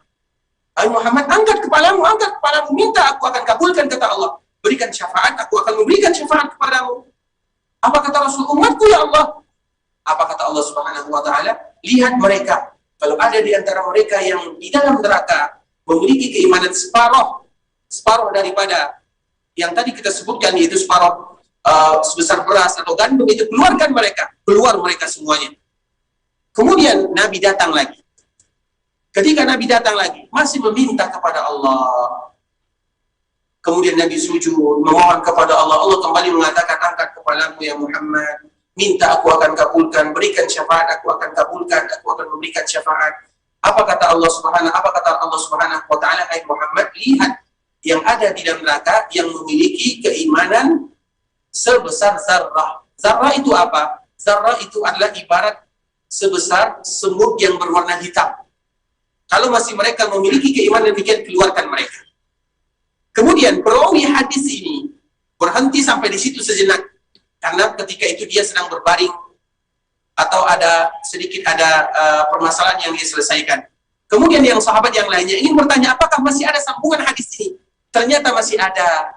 Hai Muhammad, angkat kepalamu, minta, aku akan kabulkan, kata Allah. Berikan syafaat, aku akan memberikan syafaat kepadamu. Apa kata Rasul? Umatku ya Allah. Apa kata Allah Subhanahu Wa Taala? Lihat mereka, kalau ada di antara mereka yang di dalam neraka memiliki keimanan separuh daripada yang tadi kita sebutkan, yaitu separuh sebesar beras atau gandum, itu keluar mereka semuanya. Kemudian Nabi datang lagi. Ketika Nabi datang lagi, masih meminta kepada Allah. Kemudian Nabi sujud, memohon kepada Allah. Allah kembali mengatakan, angkat kepalamu ya Muhammad. Minta, aku akan kabulkan. Berikan syafaat, aku akan kabulkan. Aku akan memberikan syafaat. Apa kata Allah Subhanahu Wa Taala? Hai Muhammad, lihat yang ada di dalam neraka yang memiliki keimanan sebesar zarrah. Zarrah itu apa? Zarrah itu adalah ibarat sebesar semut yang berwarna hitam. Kalau masih mereka memiliki keimanan demikian, keluarkan mereka. Kemudian perawi hadis ini berhenti sampai di situ sejenak, karena ketika itu dia sedang berbaring atau ada permasalahan yang dia selesaikan. Kemudian yang sahabat yang lainnya ingin bertanya, apakah masih ada sambungan hadis ini? Ternyata masih ada.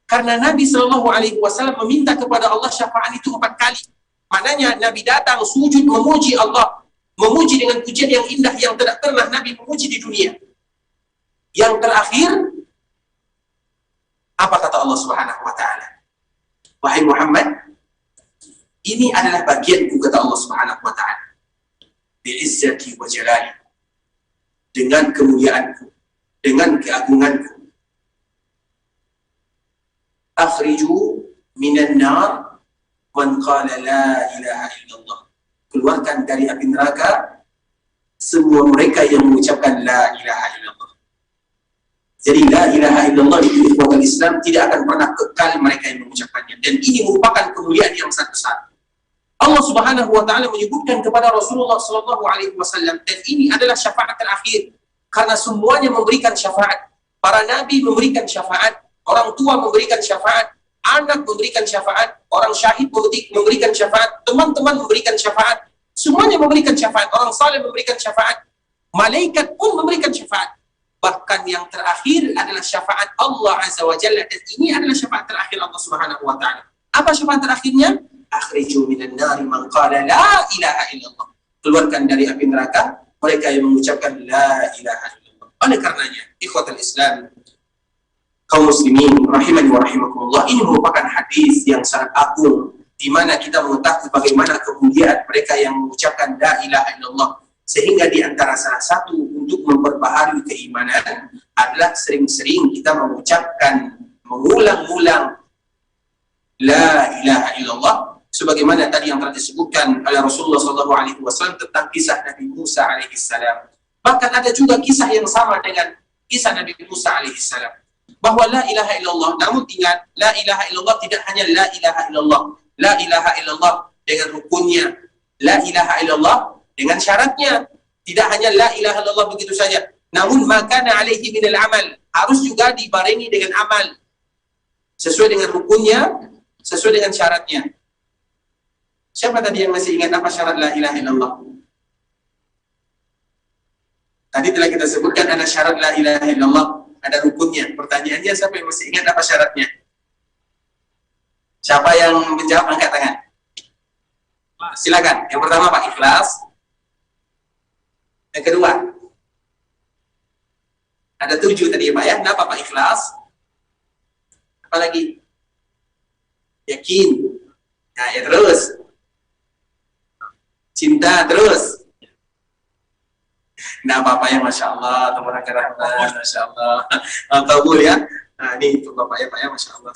Karena Nabi Shallallahu Alaihi Wasallam meminta kepada Allah syafaat itu 4 kali. Maknanya Nabi datang sujud memuji Allah, memuji dengan pujian yang indah yang tidak pernah Nabi memuji di dunia. Yang terakhir, apa kata Allah Subhanahu Wa Taala? Wahai Muhammad, ini adalah bagianku, kata Allah Subhanahu Wa Taala. Bi'izzati wa jalali, dengan kemuliaanku, dengan keagunganku. Akhriju minan nar man qala la ilaha illallah. Keluarkan dari api neraka semua mereka yang mengucapkan la ilaha illallah. Jadi la ilaha illallah itu ikhwatul Islam tidak akan pernah kekal mereka yang mengucapkannya, dan ini merupakan kemuliaan yang sangat besar. Allah Subhanahu wa taala menyebutkan kepada Rasulullah sallallahu alaihi wasallam, dan ini adalah syafaat terakhir karena semuanya memberikan syafaat. Para nabi memberikan syafaat, orang tua memberikan syafaat, anak memberikan syafaat, orang syahid memberikan syafaat, teman-teman memberikan syafaat, semuanya memberikan syafaat, orang saleh memberikan syafaat, malaikat pun memberikan syafaat. Bahkan yang terakhir adalah syafaat Allah Azza wa Jalla, dan ini adalah syafaat terakhir Allah Subhanahu wa taala. Apa syafaat terakhirnya? Akhriju minan nari man qala la ilaha illallah. Keluarkan dari api neraka mereka yang mengucapkan la ilaha illallah. Oleh karenanya, ikhwatul Islam, kaum muslimin rahimani wa rahimakumullah, ini merupakan hadis yang sangat agung di mana kita mengetahui bagaimana kemuliaan mereka yang mengucapkan la ilaha illallah, sehingga di antara salah satu untuk memperbaharui keimanan adalah sering-sering kita mengucapkan, mengulang-ulang la ilaha illallah, sebagaimana tadi yang telah disebutkan oleh Rasulullah SAW tentang kisah Nabi Musa alaihissalam. Bahkan ada juga kisah yang sama dengan kisah Nabi Musa alaihissalam, bahwa la ilaha illallah, namun ingat, la ilaha illallah tidak hanya la ilaha illallah, la ilaha illallah dengan rukunnya, la ilaha illallah dengan syaratnya, tidak hanya la ilaha illallah begitu saja, namun makana alaihi minal amal, harus juga dibarengi dengan amal sesuai dengan rukunnya, sesuai dengan syaratnya. Siapa tadi yang masih ingat apa syarat la ilaha illallah? Tadi telah kita sebutkan ada syarat la ilaha illallah, ada rukunnya. Pertanyaannya, siapa yang masih ingat apa syaratnya? Siapa yang menjawab angkat tangan? Silakan. Yang pertama Pak, ikhlas. Yang kedua, ada 7 tadi ya Pak ya. Kenapa Pak ikhlas? Apa lagi? Yakin. Nah ya terus. Cinta terus. Nah Bapak ya, Masya Allah, Tabaraka Rahman, Masya Allah. Tabul ya. Nah ini untuk Bapak ya Pak ya, Masya Allah.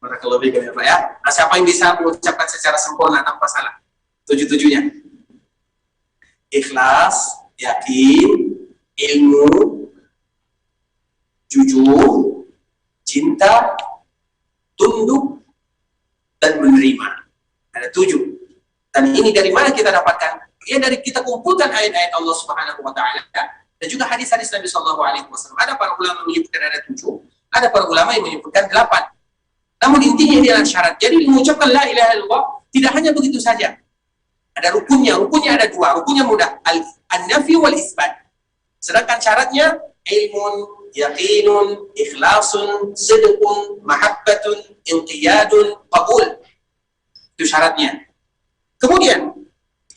Barakallahu fiikum ya Pak ya. Nah siapa yang bisa mengucapkan secara sempurna tanpa salah? 7-7-nya. Ikhlas, yakin, ilmu, jujur, cinta, tunduk, dan menerima. Ada 7. Dan ini dari mana kita dapatkan? Ya dari kita kumpulkan ayat-ayat Allah Subhanahu wa taala dan juga hadis-hadis Nabi sallallahu alaihi wasallam. Ada para ulama menyebutkan ada 7, ada para ulama yang menyebutkan 8. Namun intinya ini adalah syarat. Jadi mengucapkan la ilaha illallah tidak hanya begitu saja. Ada rukunnya. Rukunnya ada 2. Rukunnya mudah, an-nafi wal isbat. Sedangkan syaratnya ilmun, yaqinun, ikhlasun, sidqun, mahabbatun, inqiyadun, qabul. Itu syaratnya. Kemudian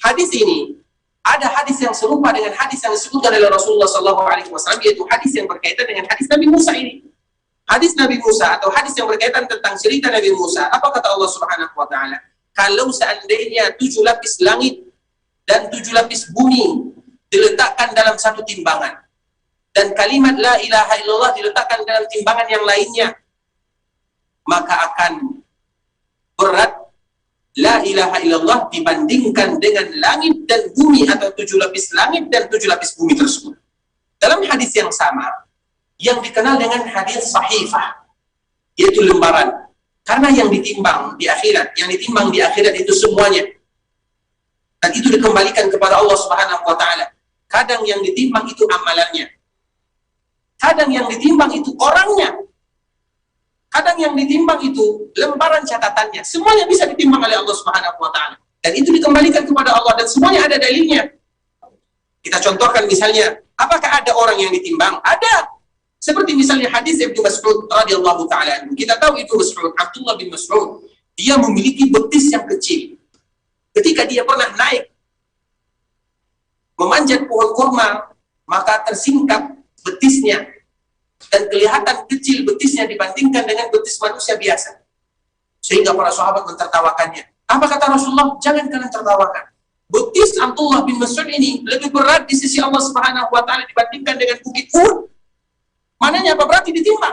hadis ini, ada hadis yang serupa dengan hadis yang disebutkan oleh Rasulullah SAW, yaitu hadis yang berkaitan dengan hadis Nabi Musa ini. Hadis Nabi Musa atau hadis yang berkaitan tentang cerita Nabi Musa. Apa kata Allah Subhanahu wa taala? Kalau seandainya 7 lapis langit dan 7 lapis bumi diletakkan dalam satu timbangan, dan kalimat la ilaha illallah diletakkan dalam timbangan yang lainnya, maka akan berat la ilaha illallah dibandingkan dengan langit dan bumi, atau 7 lapis langit dan 7 lapis bumi tersebut. Dalam hadis yang sama, yang dikenal dengan hadis sahifah, yaitu lembaran. Karena yang ditimbang di akhirat itu semuanya. Dan itu dikembalikan kepada Allah Subhanahu wa taala. Kadang yang ditimbang itu amalannya. Kadang yang ditimbang itu orangnya. Kadang yang ditimbang itu lembaran catatannya. Semuanya bisa ditimbang oleh Allah Subhanahu wa taala. Dan itu dikembalikan kepada Allah, dan semuanya ada dalilnya. Kita contohkan misalnya, apakah ada orang yang ditimbang? Ada. Seperti misalnya hadis Ibnu Mas'ud radhiyallahu taala. Kita tahu itu Mas'ud, Abdullah bin Mas'ud, dia memiliki betis yang kecil. Ketika dia pernah naik memanjat pohon kurma, maka tersingkap betisnya dan kelihatan kecil betisnya dibandingkan dengan betis manusia biasa, sehingga para sahabat mentertawakannya. Apa kata Rasulullah? Jangan kalian tertawakan. Betis Abdullah bin Mas'ud ini lebih berat di sisi Allah Subhanahu wa taala dibandingkan dengan bukit Uhud. Mananya apa? Berarti ditimbang.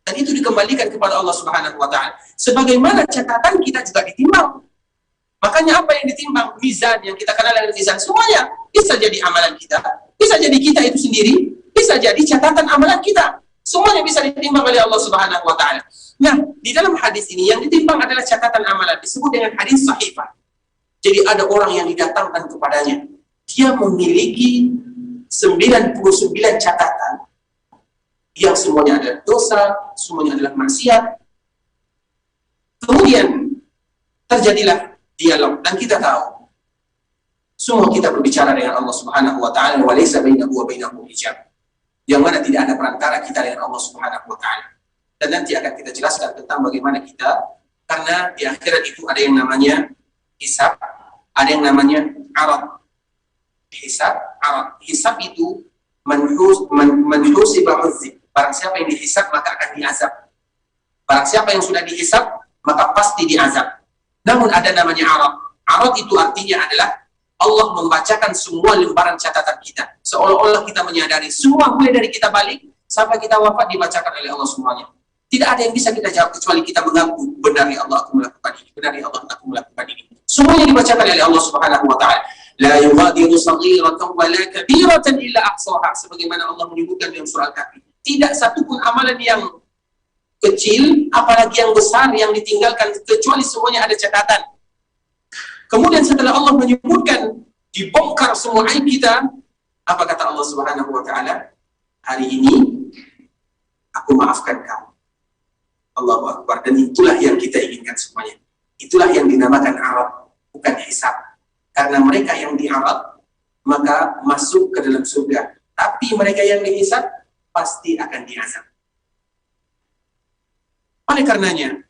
Dan itu dikembalikan kepada Allah Subhanahu wa taala. Sebagaimana catatan kita juga ditimbang. Makanya apa yang ditimbang? Mizan, yang kita kenal dengan mizan. Semuanya bisa jadi amalan kita, bisa jadi kita itu sendiri, bisa jadi catatan amalan kita. Semuanya bisa ditimbang oleh Allah Subhanahu wa taala. Nah, di dalam hadis ini yang ditimbang adalah catatan amalan, disebut dengan hadis sahifah. Jadi ada orang yang didatangkan kepadanya, dia memiliki 99 catatan yang semuanya adalah dosa, semuanya adalah maksiat. Kemudian terjadilah dialog, dan kita tahu semua kita berbicara dengan Allah Subhanahu wa taala, wa laysa bainahu wa bainahu hijab. Yang mana tidak ada perantara kita dengan Allah Subhanahu wa taala. Dan nanti akan kita jelaskan tentang bagaimana kita, karena di akhirat itu ada yang namanya hisab, ada yang namanya arad. Hisab, arad. Hisab itu manhusibah uzib. Barang siapa yang dihisab maka akan diazab. Barang siapa yang sudah dihisab maka pasti diazab. Namun ada namanya arad. Arad itu artinya adalah Allah membacakan semua lembaran catatan kita. Seolah-olah kita menyadari semua, mulai dari kita balik sampai kita wafat dibacakan oleh Allah semuanya. Tidak ada yang bisa kita jawab kecuali kita mengaku, benar ya Allah aku melakukan ini, benar ya Allah aku melakukan ini. Semuanya dibacakan oleh Allah Subhanahu wa taala. La yughadiru saghiratan wa la kabiratan illa ahsaha, sebagaimana Allah menyebutkan dalam surah Al-Kahfi. Tidak satupun amalan yang kecil apalagi yang besar yang ditinggalkan kecuali semuanya ada catatan. Kemudian setelah Allah menyebutkan dibongkar semua aib kita, apa kata Allah Subhanahu wa taala? Hari ini aku maafkan kamu. Allahu Akbar. Dan itulah yang kita inginkan semuanya. Itulah yang dinamakan arad, bukan hisab. Karena mereka yang diarad maka masuk ke dalam surga. Tapi mereka yang dihisab pasti akan diazab. Oleh karenanya,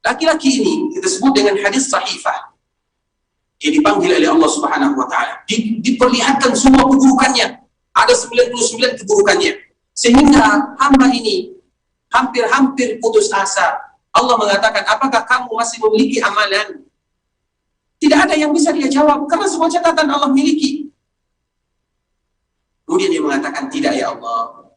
laki-laki ini kita sebut dengan hadis sahifah. Dia dipanggil oleh Allah Subhanahu wa taala. Diperlihatkan semua keburukannya. Ada 99 keburukannya. Sehingga hamba ini hampir-hampir putus asa. Allah mengatakan, apakah kamu masih memiliki amalan? Tidak ada yang bisa dia jawab, karena semua catatan Allah miliki. Kemudian dia mengatakan, tidak ya Allah.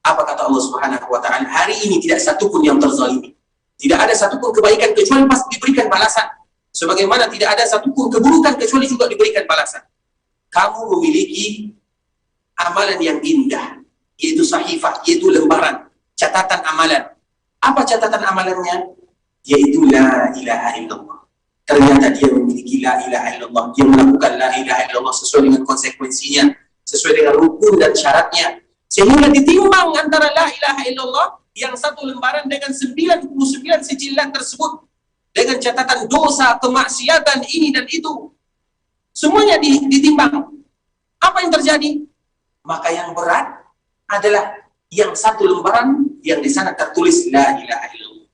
Apa kata Allah Subhanahu wa ta'ala? Hari ini tidak satupun yang terzalimi. Tidak ada satupun kebaikan kecuali pasti diberikan balasan. Sebagaimana tidak ada satupun keburukan kecuali juga diberikan balasan. Kamu memiliki amalan yang indah, yaitu sahifah, yaitu lembaran. Catatan amalan. Apa catatan amalannya? Yaitu la ilaha illallah. Ternyata dia memiliki la ilaha illallah. Dia melakukan la ilaha illallah sesuai dengan konsekuensinya, sesuai dengan rukun dan syaratnya. Sehingga ditimbang antara la ilaha illallah yang satu lembaran dengan 99 sijilan tersebut. Dengan catatan dosa, kemaksiatan, ini dan itu. Semuanya ditimbang. Apa yang terjadi? Maka yang berat adalah yang satu lembaran yang di sana tertulis la ilaha illallah.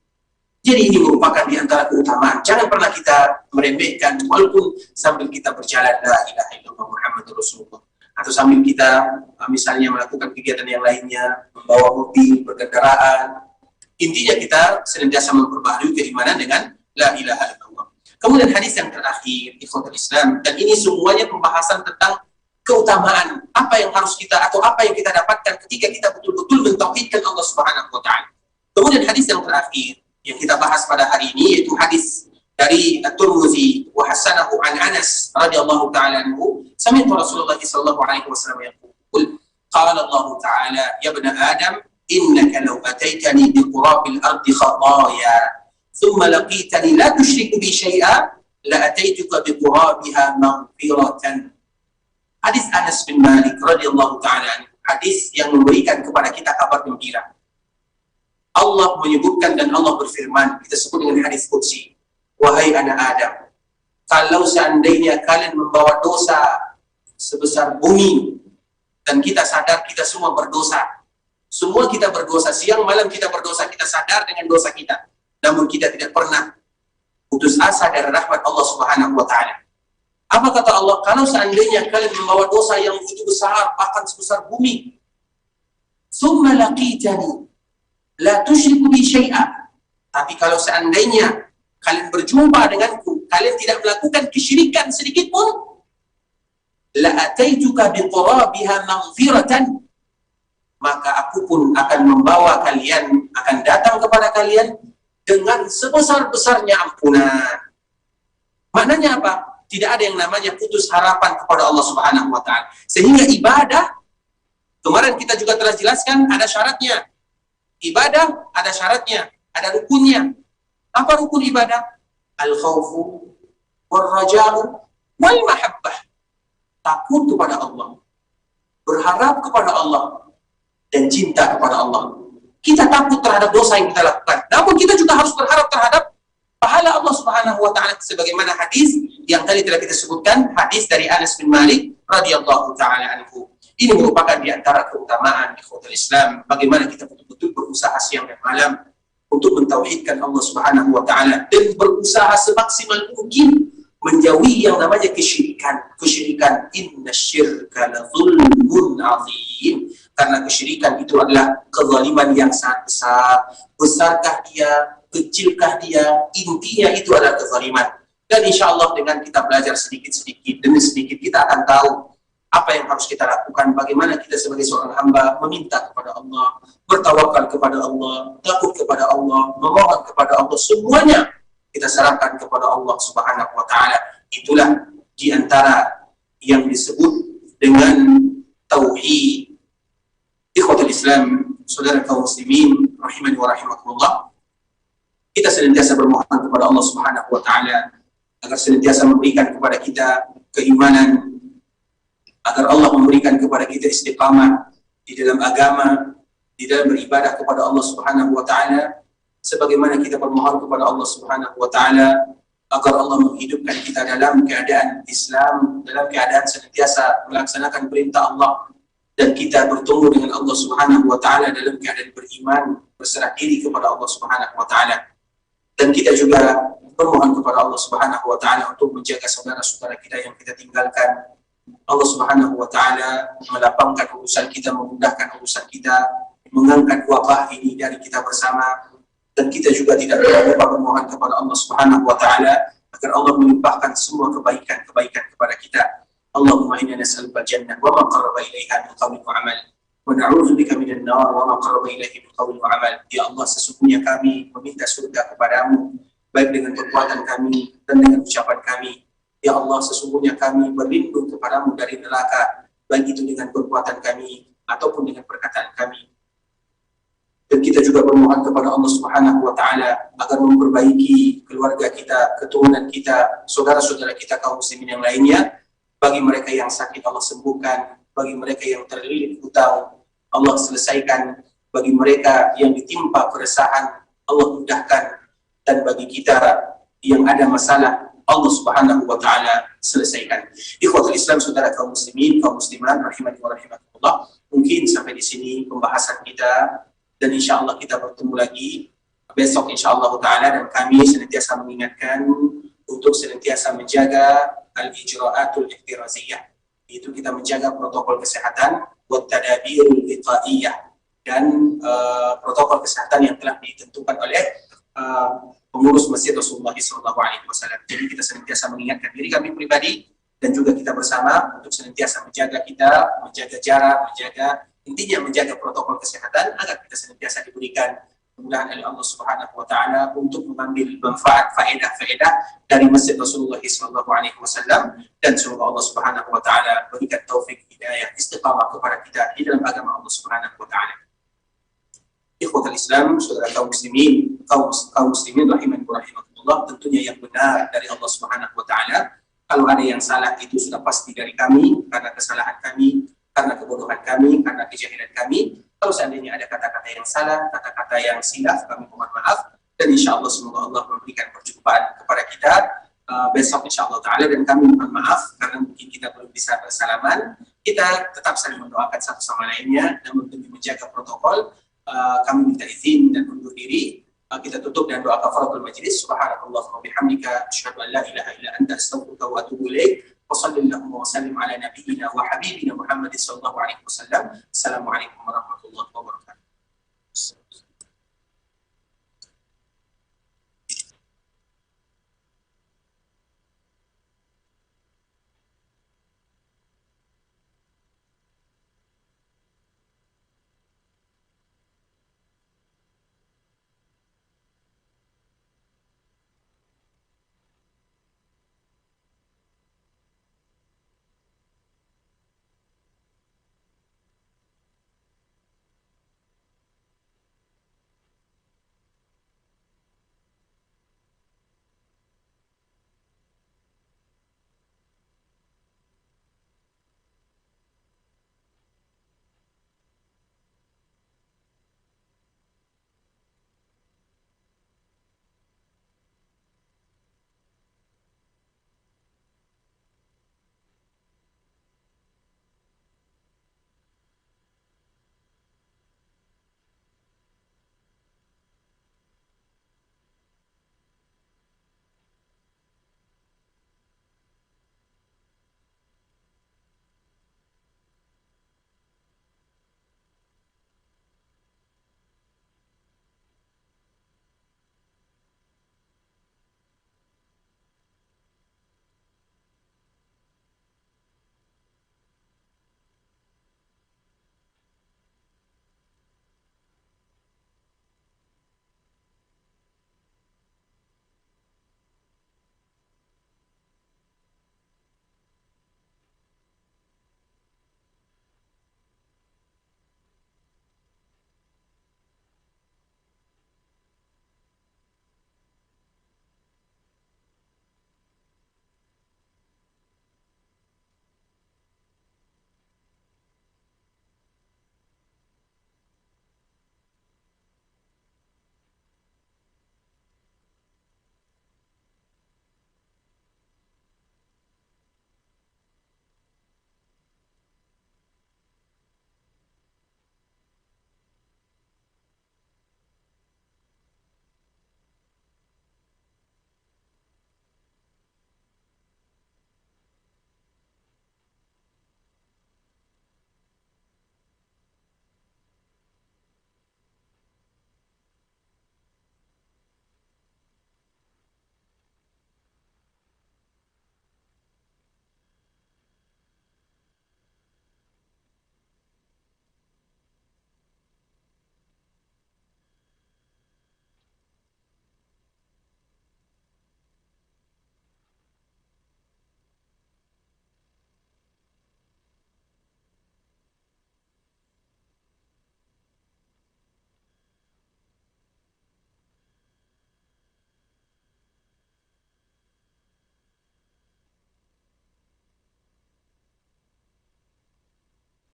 Jadi ini merupakan di antara keutamaan. Jangan pernah kita meremehkan walaupun sambil kita berjalan la ilaha illallah Muhammadur Rasulullah, atau sambil kita misalnya melakukan kegiatan yang lainnya, membawa mobil, berkendaraan. Intinya kita senantiasa memperbaharui keimanan dengan la ilaha illallah. Kemudian hadis yang terakhir, ikhwatul Islam, dan ini semuanya pembahasan tentang keutamaan, apa yang harus kita atau apa yang kita dapatkan ketika kita betul-betul mentauhidkan Allah Subhanahu wa taala. Kemudian hadis yang terakhir yang kita bahas pada hari ini yaitu hadis dari At-Tirmidzi wa hasanahu an Anas radhiyallahu taala anhu, sami'tu Rasulullah sallallahu alaihi wasallam yaqul, qala Allah taala ya ibna Adam innaka law ataitani bi qurabil ardi khataaya thumma laqitani la tusyriku bi syai'a la ataituka bi qurabiha maghfiratan. Hadis Anas bin Malik radhiyallahu ta'ala, hadis yang memberikan kepada kita kabar gembira. Allah menyebutkan dan Allah berfirman, kita sebut dengan hadis qudsi, wahai anak Adam, kalau seandainya kalian membawa dosa sebesar bumi, dan kita sadar kita semua berdosa, semua kita berdosa, siang malam kita berdosa, kita sadar dengan dosa kita, namun kita tidak pernah putus asa dari rahmat Allah Subhanahu wa ta'ala. Apa kata Allah? Kalau seandainya kalian membawa dosa yang begitu besar, bahkan sebesar bumi, thumma laqitani la tusyriku bi syai'a, tapi kalau seandainya kalian berjumpa denganku, kalian tidak melakukan kesyirikan sedikit pun, la ataituka bi qurabiha maghfiratan, maka aku pun akan membawa kalian, akan datang kepada kalian dengan sebesar-besarnya ampunan. Maknanya apa? Tidak ada yang namanya putus harapan kepada Allah Subhanahu wa ta'ala. Sehingga ibadah, kemarin kita juga telah jelaskan, ada syaratnya. Ibadah ada syaratnya, ada rukunnya. Apa rukun ibadah? Al-khawfu, wal-raja'u, wal-mahabbah. Takut kepada Allah, berharap kepada Allah, dan cinta kepada Allah. Kita takut terhadap dosa yang kita lakukan, namun kita juga harus berharap terhadap pahala Allah Subhanahu wa taala, sebagaimana hadis yang tadi telah kita sebutkan, hadis dari Anas bin Malik radhiyallahu taala anhu. Ini merupakan di antara keutamaan ikhwatul Islam, bagaimana kita betul-betul berusaha siang dan malam untuk mentauhidkan Allah Subhanahu wa taala dan berusaha semaksimal mungkin menjauhi yang namanya kesyirikan. Kesyirikan, innasyirka ladzulmun azim. Karena kesyirikan itu adalah kezaliman yang sangat besar. Besarkah dia, kecilkah dia, intinya itu adalah kezaliman. Dan insya Allah dengan kita belajar sedikit-sedikit demi sedikit, kita akan tahu apa yang harus kita lakukan, bagaimana kita sebagai seorang hamba meminta kepada Allah, bertawakal kepada Allah, takut kepada Allah, memohon kepada Allah, semuanya kita serahkan kepada Allah Subhanahu wa taala. Itulah di antara yang disebut dengan tauhid. Ikhwatul Islam, saudara kaum muslimin rahimani wa rahimakumullah. Kita senantiasa bermohon kepada Allah Subhanahu wa taala agar senantiasa memberikan kepada kita keimanan, agar Allah memberikan kepada kita istiqamah di dalam agama, di dalam beribadah kepada Allah Subhanahu wa taala, sebagaimana kita bermohon kepada Allah Subhanahu wa taala agar Allah menghidupkan kita dalam keadaan Islam, dalam keadaan senantiasa melaksanakan perintah Allah, dan kita bertemu dengan Allah Subhanahu wa taala dalam keadaan beriman, berserah diri kepada Allah Subhanahu wa taala. Dan kita juga bermohon kepada Allah Subhanahu wa taala untuk menjaga saudara-saudara kita yang kita tinggalkan. Allah Subhanahu wa taala melapangkan urusan kita, memudahkan urusan kita, mengangkat wabah ini dari kita bersama. Dan kita juga tidak lupa bermohon kepada Allah Subhanahu wa taala agar Allah melimpahkan semua kebaikan-kebaikan kepada kita. Allahumma inna nas'aluka al-jannah wa ma qarraba ilaiha min qawlin wa amal, wa na'udzubika minan nar wa ma qarraba ilaihi min qawlin wa amal. Ya Allah, sesungguhnya kami meminta surga kepadamu, baik dengan perbuatan kami dan dengan ucapan kami. Ya Allah, sesungguhnya kami berlindung kepadamu dari neraka, baik itu dengan perbuatan kami ataupun dengan perkataan kami. Dan kita juga bermohon kepada Allah Subhanahu wa taala agar memperbaiki keluarga kita, keturunan kita, saudara-saudara kita kaum muslimin yang lainnya. Bagi mereka yang sakit, Allah sembuhkan. Bagi mereka yang terlilit hutang, Allah selesaikan. Bagi mereka yang ditimpa keresahan, Allah mudahkan. Dan bagi kita yang ada masalah, Allah Subhanahu wa taala selesaikan. Ikhwatul Islam, saudara kaum muslimin, kaum muslimat rahimani wa rahimakumullah. Mungkin sampai di sini pembahasan kita, dan insya Allah kita bertemu lagi besok insya Allah ta'ala. Dan kami senantiasa mengingatkan untuk senantiasa menjaga al-ijra'atul ihtiraziyah, yaitu kita menjaga protokol kesehatan, wa tadabirul wiqaiyah, dan protokol kesehatan yang telah ditentukan oleh pengurus Masjid Rasulullah SAW. Jadi kita senantiasa mengingatkan diri kami pribadi dan juga kita bersama untuk senantiasa menjaga jarak, intinya menjaga protokol kesehatan agar kita senantiasa diberikan kemudahan oleh Allah Subhanahu wa taala untuk mengambil manfaat faedah dari Masjid Rasulullah SAW, dan semoga Allah Subhanahu wa taala berikan taufik, hidayah, istiqamah kepada kita di dalam agama Allah Subhanahu wa taala. Ikhwatul Islam, saudara kaum muslimin rahimani wa rahimakumullah, tentunya yang benar dari Allah Subhanahu wa taala. Kalau ada yang salah itu sudah pasti dari kami, karena kesalahan kami, karena kebodohan kami, karena kejahilan kami. Kalau seandainya ada kata-kata yang salah, kata-kata yang silaf, kami mohon maaf. Dan insya Allah semoga Allah memberikan perjumpaan kepada kita besok insya Allah ta'ala. Dan kami mohon maaf karena mungkin kita belum bisa bersalaman. Kita tetap saling mendoakan satu sama lainnya dan demi menjaga protokol. Kami minta izin dan undur diri. Kita tutup dengan doa kafaratul majlis. Subhanallah wa bihamdika asyhadu an la ilaha illa anta astaghfiruka wa atubu ilaik. وصلى اللهم وسلم على نبينا وحبيبنا محمد صلى الله عليه وسلم. السلام عليكم ورحمة الله وبركاته.